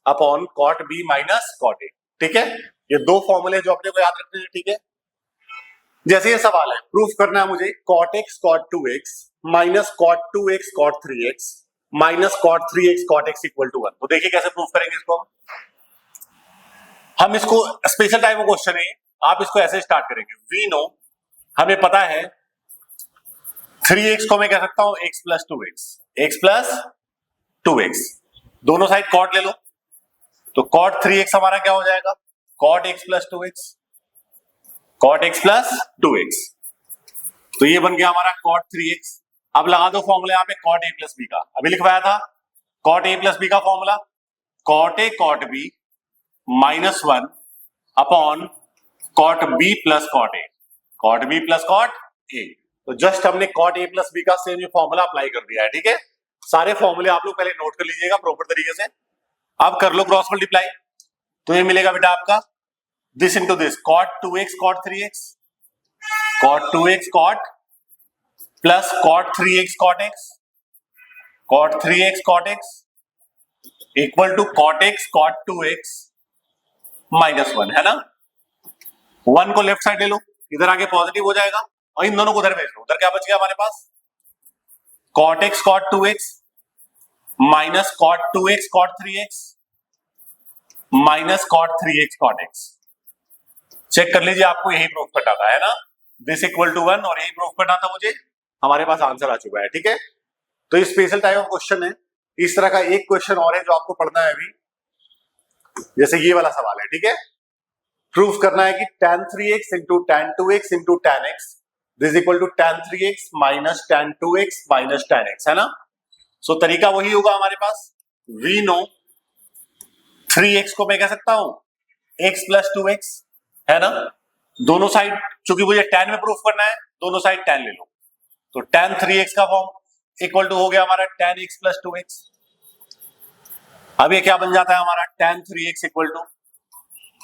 upon cot b minus cot a। ठीक है, ये 2 फॉर्मूले जो अपने को याद रखने हैं। ठीक है, जैसे ये सवाल है, प्रूफ करना है मुझे cot x cot 2x minus cot 2x cot 3x minus cot 3x cot x equal to 1। तो देखिए कैसे प्रूफ करेंगे इसको हम इसको स्पेशल टाइप ऑफ क्वेश्चन है, आप इसको ऐसे स्टार्ट करेंगे। वी नो, हमें पता है 3x को मैं कह सकता हूं x plus 2x, x plus 2x, दोनों साइड cot ले लो, तो cot 3x हमारा क्या हो जाएगा, cot x plus 2x, cot x plus 2x, तो ये बन गया हमारा cot 3x। अब लगा दो फॉर्मूला यहाँ पे cot a प्लस b का, अभी लिखवाया था cot a प्लस b का formula cot a cot b minus 1 upon cot b plus cot a, cot b plus cot a। तो जस्ट हमने cot a प्लस b का सेम ये formula apply कर दिया है, ठीक है। सारे फॉर्मूले आप लोग पहले नोट कर लीजिएगा प्रॉपर तरीके से। अब कर लो क्रॉस मल्टीप्लाई, तो ये मिलेगा बेटा आपका this into this, cot 2x cot 3x, cot 2x cot plus cot 3x cot x, cot 3x cot x equal to cot x cot 2x minus 1, है ना। 1 को लेफ्ट साइड ले लो, इधर आगे पॉजिटिव हो जाएगा, और इन दोनों को उधर भेज लो। उधर क्या बच गया हमारे पास, cot x cot 2x minus cot 2x cot 3x minus cot 3x cot x। Check कर लीजिए, आपको यही प्रूफ करना था, है ना, दिस इक्वल टू 1, और यही प्रूफ करना था मुझे, हमारे पास आंसर आ चुका है, ठीक है। तो ये स्पेशल टाइप ऑफ क्वेश्चन है। इस तरह का एक क्वेश्चन और है जो आपको पढ़ना है अभी, जैसे ये वाला सवाल है, ठीक है। प्रूफ करना है कि tan 3x into tan 2x into tan x this equal to tan 3x minus tan 2x minus tan x, है ना। सो तरीका वही होगा हमारे पास। वी नो 3x को मैं कह सकता हूं x प्लस 2x, है ना। दोनों साइड, चूंकि मुझे tan में प्रूफ करना है, दोनों साइड tan ले लो, तो tan 3x का फॉर्म इक्वल टू हो गया हमारा tan x प्लस 2x। अब ये क्या बन जाता है हमारा tan 3x इक्वल टू,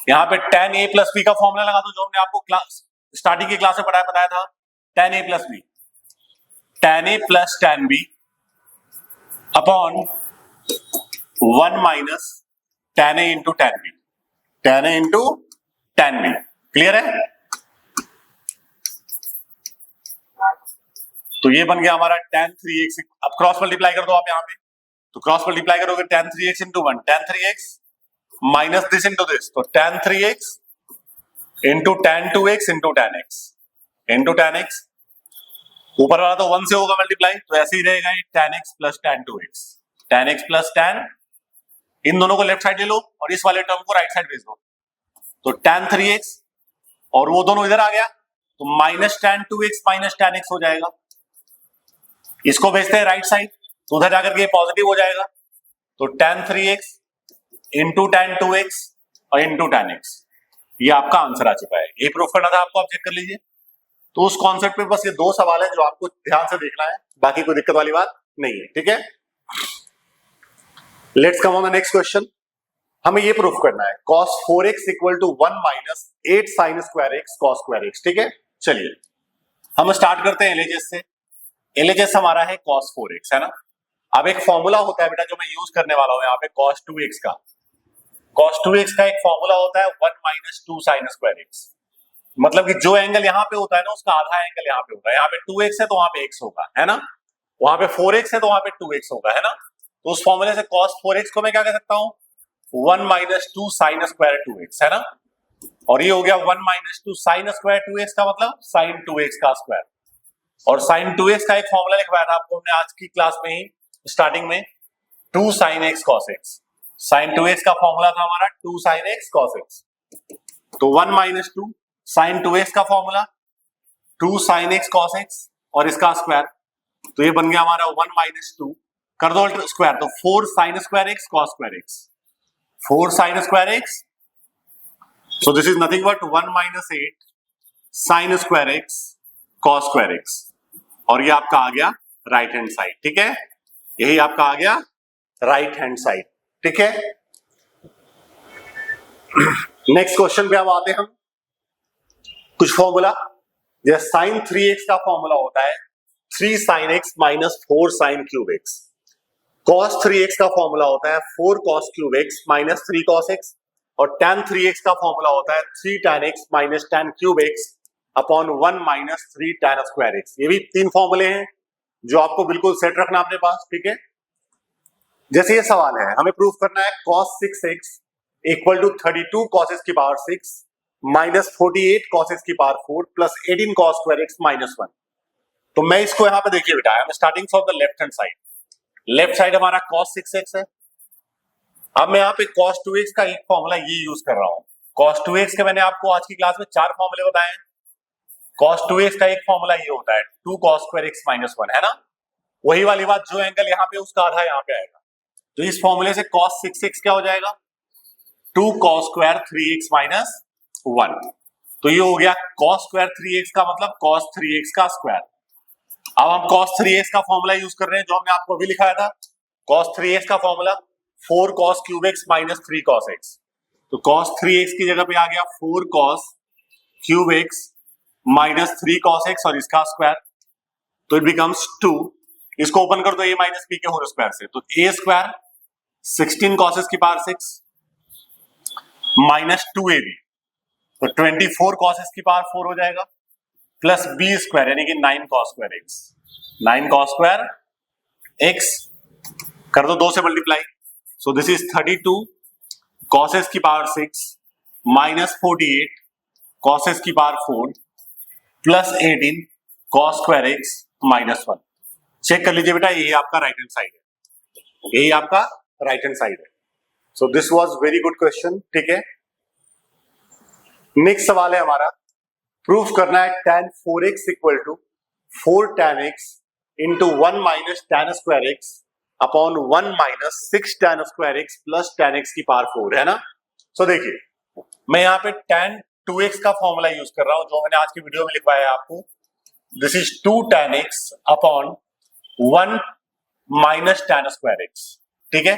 यहां पे tan a प्लस b का फॉर्मूला लगा दो, जो हमने आपको क्लास स्टार्टिंग की क्लास में बताया था, tan a plus b, tan a plus tan b upon 1 minus tan a into tan b, tan a into tan b। Clear है। तो ये बन गया हमारा tan 3x। अब क्रॉस मल्टीप्लाई कर दो आप यहाँ पे, तो क्रॉस मल्टीप्लाई करोगे tan 3x into 1 tan 3x minus this into this, तो tan 3x into tan 2x into tan x into tan x, ऊपर वाला तो 1 से होगा मल्टीप्लाई, तो ऐसे ही रहेगा tan x plus tan 2x, tan x plus tan, इन दोनों को लेफ्ट साइड ले लो और इस वाले टर्म को राइट साइड भेज दो, तो tan 3x और वो दोनों इधर आ गया, तो minus tan 2x minus tan x हो जाएगा। इसको भेजते हैं राइट साइड, तो उधर जाकर के पॉजिटिव हो जाएगा, तो tan 3x into tan 2x और इंटू tan x, ये आपका आंसर आ चुका है। ये प्रूफ करना था आपको, आप चेक कर लीजिए। तो उस कॉन्सेप्ट पे बस ये दो सवाल है जो आपको ध्यान से देखना है, बाकी कोई दिक्कत वाली बात नहीं है, ठीक है। Let's come on the next question. हमें ये प्रूफ करना है cos 4x equal to 1 minus 8 sin square x cos square x, ठीक है। चलिए हम स्टार्ट करते हैं LHS से। LHS हमारा है cos 4x, है ना। अब एक फॉर्मूला होता है बेटा जो मैं यूज करने वाला हूं यहाँ पे cos 2x का। cos 2x का एक फॉर्मूला होता है 1 माइनस 2 sin स्क्वायर x, मतलब कि जो एंगल यहाँ पे होता है ना उसका आधा एंगल यहाँ पे होता है। यहाँ पे 2x है तो वहां पे x होगा, है ना। वहां पे 4x है तो वहां पे 2x होगा, है ना। तो उस फॉर्मूले से cos 4x को मैं क्या कह सकता हूँ, 1 माइनस 2 साइन स्क्वायर 2x, है ना। और ये हो गया 1 माइनस 2 साइन स्क्वायर 2x का मतलब साइन 2x का स्क्वायर, और साइन 2x का एक फॉर्मूला लिखवाया था आपको हमने आज की क्लास में ही स्टार्टिंग में, 2 sine x cos x। Sine 2x का फॉर्मूला था हमारा 2 साइन x cos x, तो 1 माइनस 2 साइन 2x का formula 2 sine x cos x और इसका स्क्वायर, तो ये बन गया हमारा 1 माइनस 2, कर दो स्क्वायर, तो 4 sine square x cos square x, 4 sine square x, so this is nothing but 1 minus 8 sin square x cos square x, और ये आपका आ गया राइट हैंड साइड, ठीक है। यही आपका आ गया राइट हैंड साइड, ठीक है। नेक्स्ट क्वेश्चन पे अब आते हैं हम। कुछ फॉर्मूला जैसे साइन 3x का फॉर्मूला होता है 3 sin x minus 4 sin cube x, cos 3x का फॉर्मूला होता है 4 cos cube x minus 3 cos x, और tan 3x का फॉर्मूला होता है 3 tan x minus tan cube x upon 1 minus 3 tan square x. ये भी तीन फॉर्मूले हैं जो आपको बिल्कुल सेट रखना अपने पास, ठीक है। जैसे ये सवाल है, हमें प्रूफ करना है cos 6x equal to 32 cos x की पावर 6 माइनस 48 cos x की power 4 plus 18 cos square x minus 1। तो मैं इसको यहां पे देखिए बेटा, I am starting from the left hand side. Left side हमारा cos 6x है। अब मैं यहाँ पे cos 2x का एक फॉर्मूला ये यूज कर रहा हूं। cos 2x के मैंने आपको आज की क्लास में 4 फॉर्मूले बताए हैं। cos 2x का एक फॉर्मूला ये होता है 2 cos स्क्वायर x माइनस 1, है ना। वही वाली बात, जो एंगल यहाँ पे उसका आधा यहाँ पे आएगा। तो इस फॉर्मूले से cos 6x क्या हो जाएगा 2 cos स्क्वायर 3x माइनस 1। तो ये हो गया cos स्क्वायर 3x का मतलब cos 3x का स्क्वायर। अब हम cos 3x का फॉर्मूला यूज कर रहे हैं जो हमने आपको अभी लिखाया था। cos 3x का formula 4 cos cube x minus 3 cos x। तो cos 3x की जगह पे आ गया 4 cos cube x minus 3 cos x और इसका स्क्वायर। तो इट बिकम्स 2। इसको ओपन कर दो a माइनस b के होल स्क्वायर से। तो a स्क्वायर 16 cos x की पावर 6 माइनस 2ab, तो 24 cos x की पावर 4 हो जाएगा प्लस b स्क्वायर यानी कि 9 cos square x। 9 cos square x कर दो 2 से multiply. So this is 32 cos x की पावर 6 माइनस 48 cos x की power 4 plus 18 cos square x minus 1। Check कर लीजिए बेटा, यही आपका राइट हैंड साइड है, यही आपका राइट हैंड साइड है। So this was very good question, ठीक है। नेक्स्ट सवाल है हमारा, प्रूफ करना है tan 4x equal to 4 tan x into 1 minus tan square x upon 1 minus 6 tan square x plus tan x की पावर 4, है ना। सो देखिए, मैं यहाँ पे tan 2x का फॉर्मूला यूज कर रहा हूं जो मैंने आज की वीडियो में लिखवाया है आपको। This is 2 tan x upon 1 minus tan square x, ठीक है।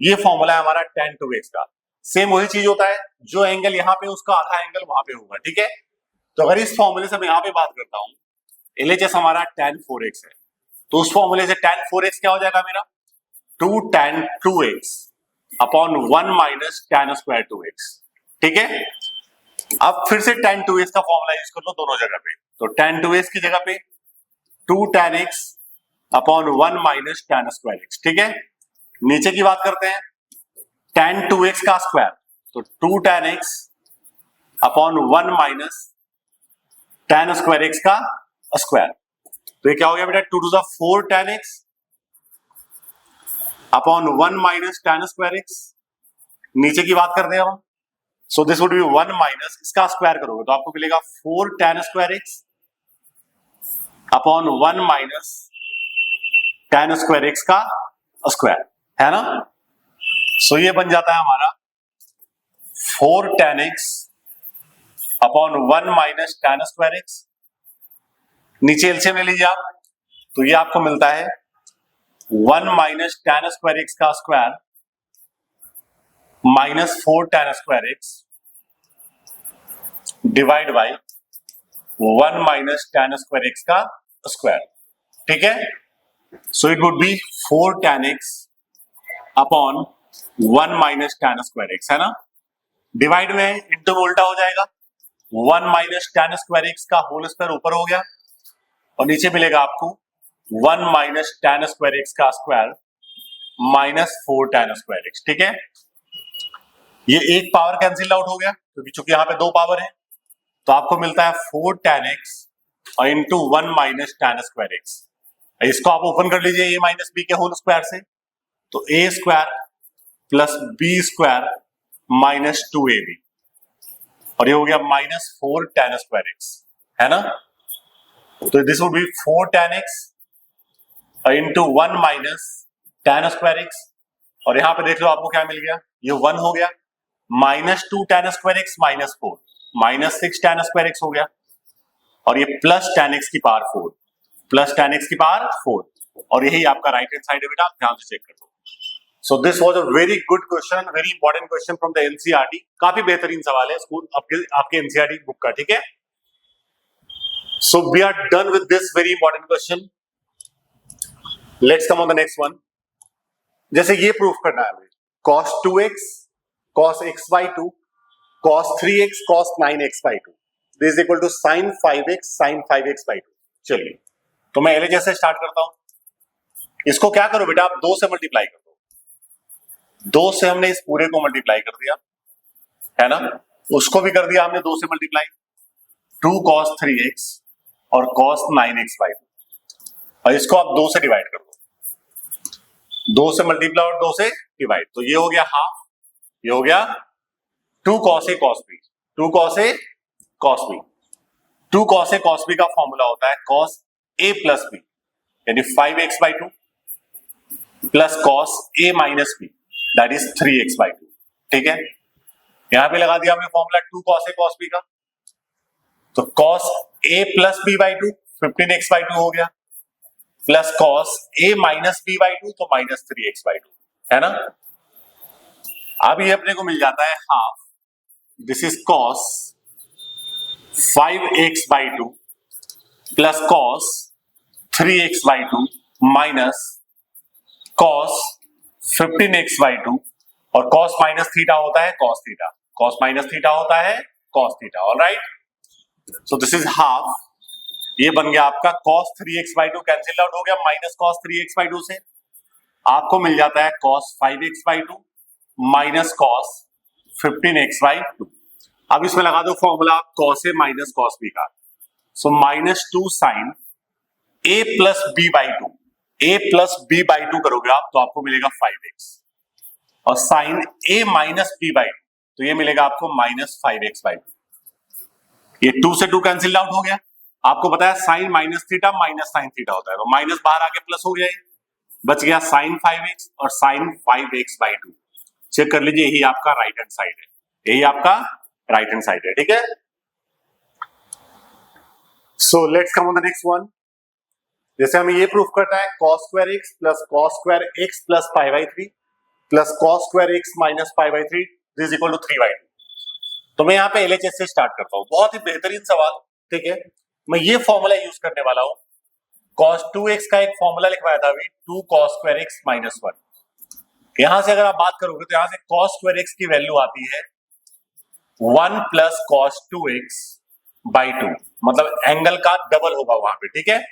ये फॉर्मूला है हमारा tan 2x का। सेम वही चीज होता है, जो एंगल यहाँ पे उसका आधा एंगल वहां पे होगा, ठीक है। तो अगर इस फॉर्मूले से मैं यहाँ पे बात करता हूँ, LHS हमारा tan 4x है, तो उस फॉर्मूले से tan 4x क्या हो जाएगा मेरा 2 tan 2x upon 1 minus tan square 2x, ठीक है। अब फिर से tan 2x का फॉर्मूला यूज कर लो दोनों जगह पे। तो tan 2x की जगह पे 2 tan x upon 1 minus tan square x, ठीक है। नीचे की बात करते हैं, tan 2x का स्क्वायर, तो 2 tan x upon 1 minus tan square x का स्क्वायर। तो ये क्या हो गया बेटा 2 to the 4 tan x upon 1 minus tan square x। नीचे की बात करते हैं हम, सो दिस वुड बी 1 माइनस, इसका स्क्वायर करोगे तो आपको मिलेगा 4 tan square x upon 1 minus tan square x का स्क्वायर, है ना। सो ये बन जाता है हमारा 4 tan x upon 1 minus tan square x। नीचे एलसीएम ले लीजिए आप, तो ये आपको मिलता है 1 माइनस tan स्क्वायर x का square minus 4 tan square x divide by 1 minus tan square x का स्क्वायर, ठीक है। So it would be 4 tan x upon 1 minus tan square x, है ना। डिवाइड में इंटू में उल्टा हो जाएगा, 1 माइनस tan स्क्वायर x का होल स्क्वायर ऊपर हो गया और नीचे मिलेगा आपको 1 माइनस tan स्क्वायर x का square minus 4 tan square x, ठीक है। ये एक पावर कैंसिल आउट हो गया क्योंकि चूंकि यहाँ पे दो पावर है, तो आपको मिलता है 4 tan x और into 1 minus tan square x। इसको आप ओपन कर लीजिए a माइनस बी के होल स्क्वायर से, तो a square plus b square minus 2ab और ये हो गया माइनस 4 tan स्क्वायर x, है ना। तो this would B 4 tan x into 1 minus tan square x और यहां पे देख लो आपको क्या मिल गया, ये 1 हो गया, minus 2 tan square x minus 4 minus 6 tan square x हो गया और ये प्लस tan x की पावर 4 प्लस tan x की पावर 4 और यही आपका राइट हैंड साइड है बेटा, आप ध्यान से चेक कर दो। So this was a very good question, very important question from the NCERT. काफी बेहतरीन सवाल है स्कूल आपके एनसीईआरटी बुक का, ठीक है। So we are done with this very important question. Let's come on the next one. जैसे ये प्रूफ करना है हमें cos 2x cos x by 2 cos 3x cos 9x by 2। This is equal to sine 5x sine 5x by 2। चलिए तो मैं LHS से start करता हूं। इसको क्या करो बेटा, आप 2 से मल्टीप्लाई कर दो। 2 से हमने इस पूरे को मल्टीप्लाई कर दिया है ना, उसको भी कर दिया हमने 2 से मल्टीप्लाई, 2 cos 3x और cos 9x बाई 2, और इसको आप 2 से डिवाइड कर दो। 2 से मल्टीप्लाई और 2 से डिवाइड, तो ये हो गया हाफ, ये हो गया 2 cos a cos b, 2 cos a cos b। 2 cos a cos b का फॉर्मूला होता है cos a प्लस b, यानी 5x by 2 plus cos a minus b, that is 3x by 2। ठीक है, यहां पे लगा दिया हमने formula 2 cos a cos b का, तो cos a plus b by 2 15x by 2 हो गया, plus cos a minus b by 2 तो माइनस 3x बाई 2, है ना। अब ये अपने को मिल जाता है half, this is cos 5x by 2 plus cos 3x by 2 minus cos 15x by 2, और cos माइनस थीटा होता है cos theta, cos minus theta होता है cos theta. Alright, so this is half, ये बन गया आपका cos 3x by 2 cancel out हो गया, माइनस cos 3x बाई 2 से आपको मिल जाता है cos 5x by 2 minus cos 15x by 2। अब इसमें लगा दो formula cos a minus cos b का, so minus 2 sine a plus b by 2, a plus b by 2 करोगे आप तो आपको मिलेगा 5x, और sine a minus b by 2 तो ये मिलेगा आपको माइनस 5x बाई 2। ये 2 से 2 कैंसिल आउट हो गया, आपको पता है sine minus theta minus sine theta होता है, तो माइनस बाहर आके प्लस हो गया, बच गया साइन 5x और साइन 5x बाई 2। चेक कर लीजिए, यही आपका राइट हैंड साइड है, यही आपका राइट हैंड साइड है। ठीक है, so let's come on the next one. जैसे हमें ये प्रूफ करना है cos square x plus cos square x plus pi by 3 plus cos square x minus pi by 3 this equal to 3/2। तो मैं यहाँ पे LHS से स्टार्ट करता हूँ, बहुत ही बेहतरीन सवाल। ठीक है, मैं ये फॉर्मूला यूज करने वाला हूँ, cos 2x का एक फॉर्मूला लिखवाया था अभी, 2 cos स्क्वायर x माइनस 1। यहां से अगर आप बात करोगे तो यहां से cos स्क्वायर x की वैल्यू आती है 1 प्लस cos 2x बाई 2, मतलब एंगल का डबल होगा वहां पे। ठीक है,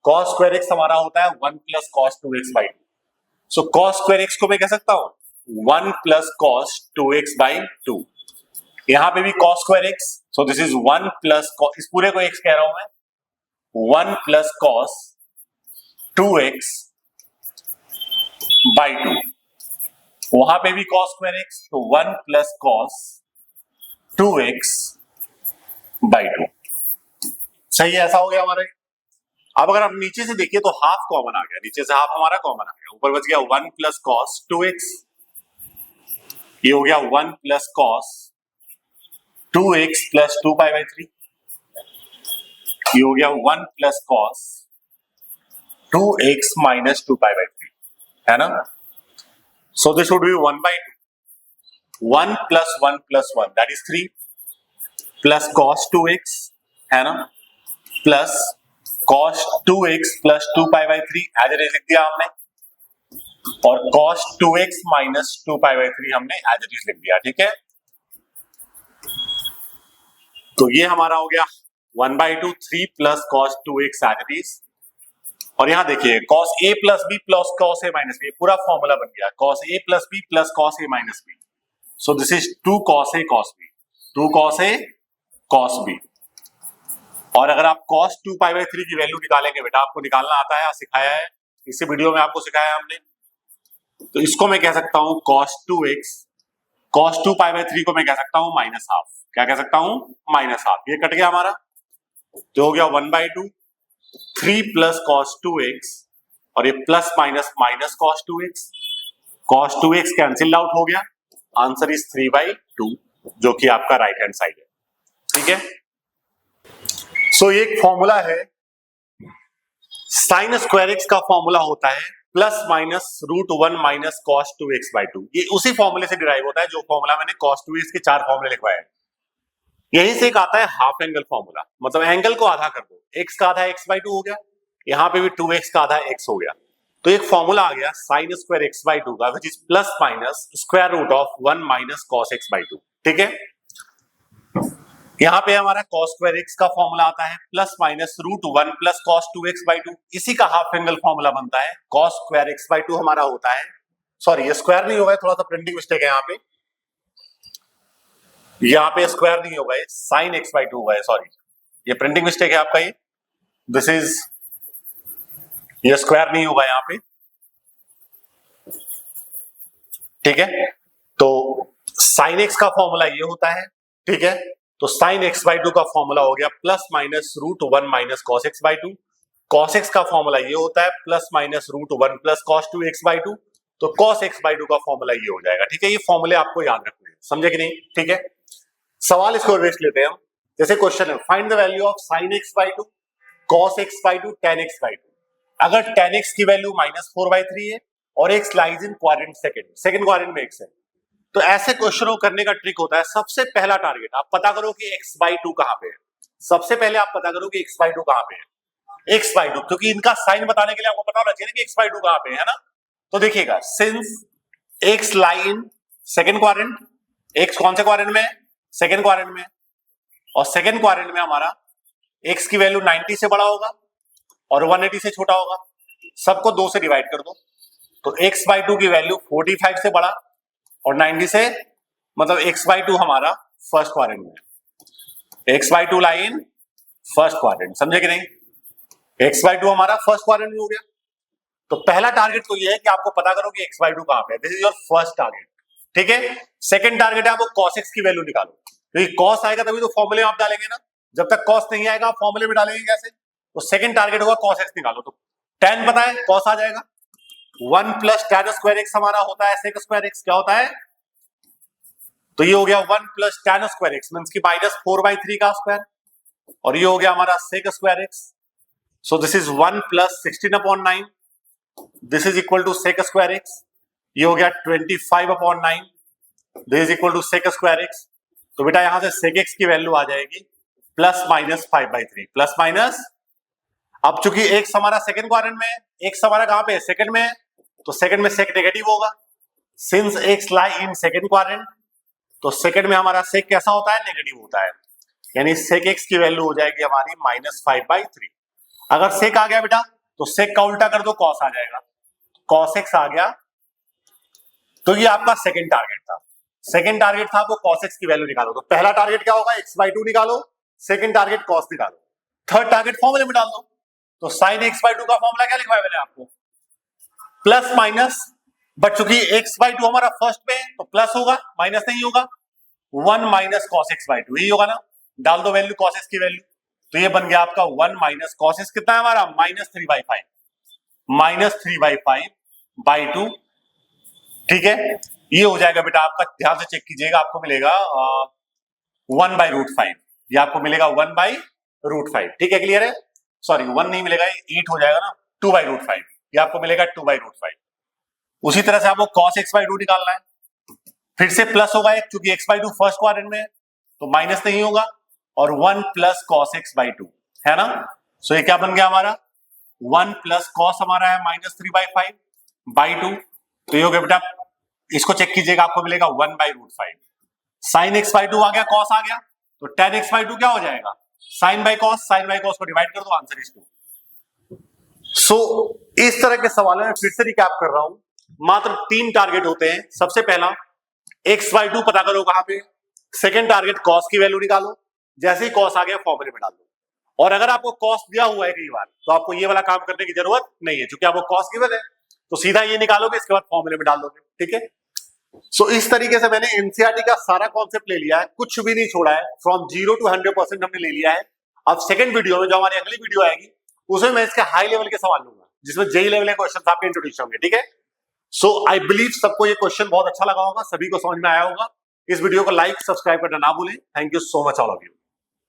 cos स्क्वायर x हमारा होता है 1 plus cos 2x by 2, so cos square x को मैं कह सकता हूं 1 प्लस cos 2x बाई 2। यहां पे भी cos square x, so this is 1 plus, इस पूरे को x कह रहा हूं मैं, 1 प्लस cos 2x बाई 2। वहां पे भी cos स्क्वायर x, तो 1 प्लस cos 2x बाई 2। सही है, ऐसा हो गया हमारे। अब अगर आप नीचे से देखिए तो हाफ कॉमन आ गया, नीचे से हाफ हमारा कॉमन आ गया, ऊपर बच गया 1 प्लस cos 2x, ये हो गया 1 plus cos 2x plus 2 pi by 3, ये हो गया 1 plus cos 2x minus 2 pi by 3, है ना। So this would be 1 by 2, 1 plus 1 plus 1 that is 3 plus cos 2x, है ना, plus cos 2x plus 2 pi by 3 as it is लिख दिया हमने, और cos 2x minus 2 pi by 3 हमने as it is लिख दिया। ठीक है, तो ये हमारा हो गया 1 by 2, 3 plus cos 2x as it is, और यहां देखिए cos a plus b plus cos a minus b, पूरा फॉर्मूला बन गया cos a plus b plus cos a minus b, so this is 2 cos a cos b, 2 cos a cos b। और अगर आप cos 2 pi by 3 की value निकालेंगे, बेटा आपको निकालना आता है, सिखाया है इसी वीडियो में, आपको सिखाया हमने, तो इसको मैं कह सकता हूं cos 2x, cos 2 pi by 3 को मैं कह सकता हूं माइनस हाफ, क्या कह सकता हूं, माइनस हाफ। ये कट गया हमारा, तो हो गया 1 बाई 2, 3 प्लस cos 2x, और ये plus minus minus cos 2x, cos 2x cancel out हो गया, आंसर इज 3/2, जो कि आपका राइट हैंड साइड है। ठीक है, सो एक फॉर्मूला है साइन स्क्वायर एक्स का फॉर्मूला होता है plus minus root 1 minus cos 2x by 2। ये उसी फॉर्मूले से डिराइव होता है जो फॉर्मूला मैंने cos 2x के 4 फॉर्मूले लिखवाए हैं। यहीं से एक आता है हाफ एंगल फॉर्मूला, मतलब एंगल को आधा कर दो, x का आधा x बाई 2 हो गया, यहां पे भी 2x का आधा x हो गया, तो एक फॉर्मूला आ गया साइन स्क्वायर x बाई 2 का, which is plus minus square root of 1 minus cos x by 2। ठीक है, यहाँ पे हमारा cos स्क्वायर x का फॉर्मूला आता है plus minus √1 plus cos 2x/2, इसी का हाफ एंगल फॉर्मूला बनता है cos स्क्वायर x/2 हमारा होता है, सॉरी ये स्क्वायर नहीं होगा, थोड़ा सा प्रिंटिंग मिस्टेक है यहाँ पे स्क्वायर नहीं होगा, ये sin x/2 होगा, सॉरी ये प्रिंटिंग मिस्टेक है आपका, ये दिस इज, ये स्क्वायर नहीं होगा यहाँ पे, ठीक है। तो sin x का फॉर्मूला ये होता है, ठीक है। तो sin x/2 का फॉर्मूला हो गया plus minus √1 minus cos x/2, cos x का फॉर्मूला ये होता है plus minus √1 plus cos 2x/2, तो cos x/2 का फॉर्मूला ये हो जाएगा, ठीक है। ये फॉर्मूले आपको याद रखने हैं, समझे कि नहीं, ठीक है। सवाल इसको रिवर्स लेते हैं हम, जैसे क्वेश्चन है find the value of sin x/2 cos x/2 tan x/2। अगर tan x की वैल्यू -4/3 है और x lies in quadrant second quadrant में x है, तो ऐसे क्वेश्चन को करने का ट्रिक होता है, सबसे पहला टारगेट आप पता करो कि x/2 कहां पे है। सबसे पहले आप पता करो कि x/2 कहां पे है, x/2, क्योंकि इनका साइन बताने के लिए आपको पता होना चाहिए कि x/2 कहां पे है ना। तो देखिएगा, since x lie in second quadrant, x कौन से क्वाड्रेंट में है, सेकंड क्वाड्रेंट में, और सेकंड क्वाड्रेंट में हमारा x की वैल्यू 90 से बड़ा होगा और 180 से छोटा होगा, सबको 2 से डिवाइड कर दो, तो x/2 की वैल्यू 45 से बड़ा और 90 से, मतलब x/2 हमारा फर्स्ट क्वाड्रेंट में, x/2 लाइन फर्स्ट क्वाड्रेंट, समझे कि नहीं, x/2 हमारा फर्स्ट क्वाड्रेंट में हो गया। तो पहला टारगेट तो ये है कि आपको पता करो कि x/2 कहां पे है, this is your first target, ठीक है। सेकंड टारगेट है आपको cos x की वैल्यू निकालो, क्योंकि cos आएगा तभी तो फॉर्मूले में आप डालेंगे ना, जब तक cos नहीं आएगा आप फॉर्मूले में डालेंगे कैसे। तो सेकंड टारगेट होगा cos x निकालो, तो tan पता है, cos आ जाएगा, 1 प्लस tan स्क्वायर x हमारा होता है sec स्क्वायर x, क्या होता है, तो ये हो गया 1 plus tan square x means की -4/3 का स्क्वायर, और ये हो गया हमारा sec square x, so this is 1 plus 16/9, this is equal to sec square x, ये हो गया 25/9, this is equal to sec square x। तो बेटा यहां से sec x की वैल्यू आ जाएगी प्लस माइनस 5/3, प्लस माइनस, अब चूंकि x हमारा सेकंड क्वाड्रेंट में है, x हमारा कहां पे है, सेकंड में है, तो सेकंड में sec नेगेटिव होगा, since x lie in second quadrant, तो सेकंड में हमारा sec कैसा होता है, नेगेटिव होता है, यानी sec x की वैल्यू हो जाएगी हमारी -5/3। अगर sec आ गया बेटा तो sec का उल्टा कर दो, cos आ जाएगा, cos x आ गया, तो ये आपका सेकंड टारगेट था। सेकंड टारगेट था आपको cos x की वैल्यू निकालो, तो पहला टारगेट क्या होगा, x/2 निकालो, सेकंड टारगेट cos निकालो, थर्ड टारगेट फॉर्मूले में डाल दो, तो sin x/2 का फॉर्मूला क्या लिखवाया मैंने आपको, प्लस माइनस, बट चूंकि x/2 हमारा फर्स्ट पे है तो प्लस होगा, माइनस नहीं होगा, 1 माइनस cos x/2 यही होगा ना, डाल दो वैल्यू cos x की वैल्यू, तो ये बन गया आपका 1 माइनस cos x, कितना है हमारा -3/5, -3/5/2, ठीक है। ये हो जाएगा बेटा आपका, ध्यान से चेक कीजिएगा, आपको मिलेगा 1/√5, ये आपको मिलेगा 1/√5, ठीक है, क्लियर है, सॉरी 1 नहीं मिलेगा, 8 हो जाएगा ना, 2/√5, ये आपको मिलेगा 2/√5। उसी तरह से आपको cos x/2 निकालना है, फिर से प्लस होगा एक, क्योंकि x/2 फर्स्ट क्वाड्रेंट में है तो माइनस नहीं होगा, और 1 प्लस cos x/2 है ना, सो ये क्या बन गया हमारा, 1 प्लस cos हमारा है -3/5/2, तो ये हो गया बेटा, इसको चेक कीजिएगा, आपको मिलेगा 1/√5, sin x/2 आ गया, cos आ गया, तो tan x/2 क्या हो जाएगा, sin बाई cos को डिवाइड कर दो, आंसर इज 2। सो इस तरह के सवालों में फिर से रिकैप कर रहा हूं, मात्र 3 टारगेट होते हैं। सबसे पहला x/2 पता करो कहां पे, सेकंड टारगेट cos की वैल्यू निकालो, जैसे ही cos आ गया फॉर्मूले में डाल दो, और अगर आपको cos दिया हुआ है कई बार तो आपको ये वाला काम करने की जरूरत नहीं है, क्योंकि आपको cos गिवन है, तो सीधा ये निकालोगे, इसके बाद फॉर्मूले में डाल दोगे, ठीक है। सो इस तरीके से मैंने एनसीईआरटी का सारा कॉन्सेप्ट ले लिया है, कुछ भी नहीं छोड़ा है, फ्रॉम 0 to 100% हमने ले लिया है। अब सेकंड वीडियो में, जो हमारी अगली वीडियो आएगी, उसमें मैं इसके हाई लेवल के सवाल लूंगा, जिसमें जेई लेवल के क्वेश्चन आपके इंट्रोड्यूस होंगे, ठीक है। सो आई बिलीव सबको ये क्वेश्चन बहुत अच्छा लगा होगा, सभी को समझ में आया होगा। इस वीडियो को लाइक सब्सक्राइब करना ना भूलें। Thank you so much all of you.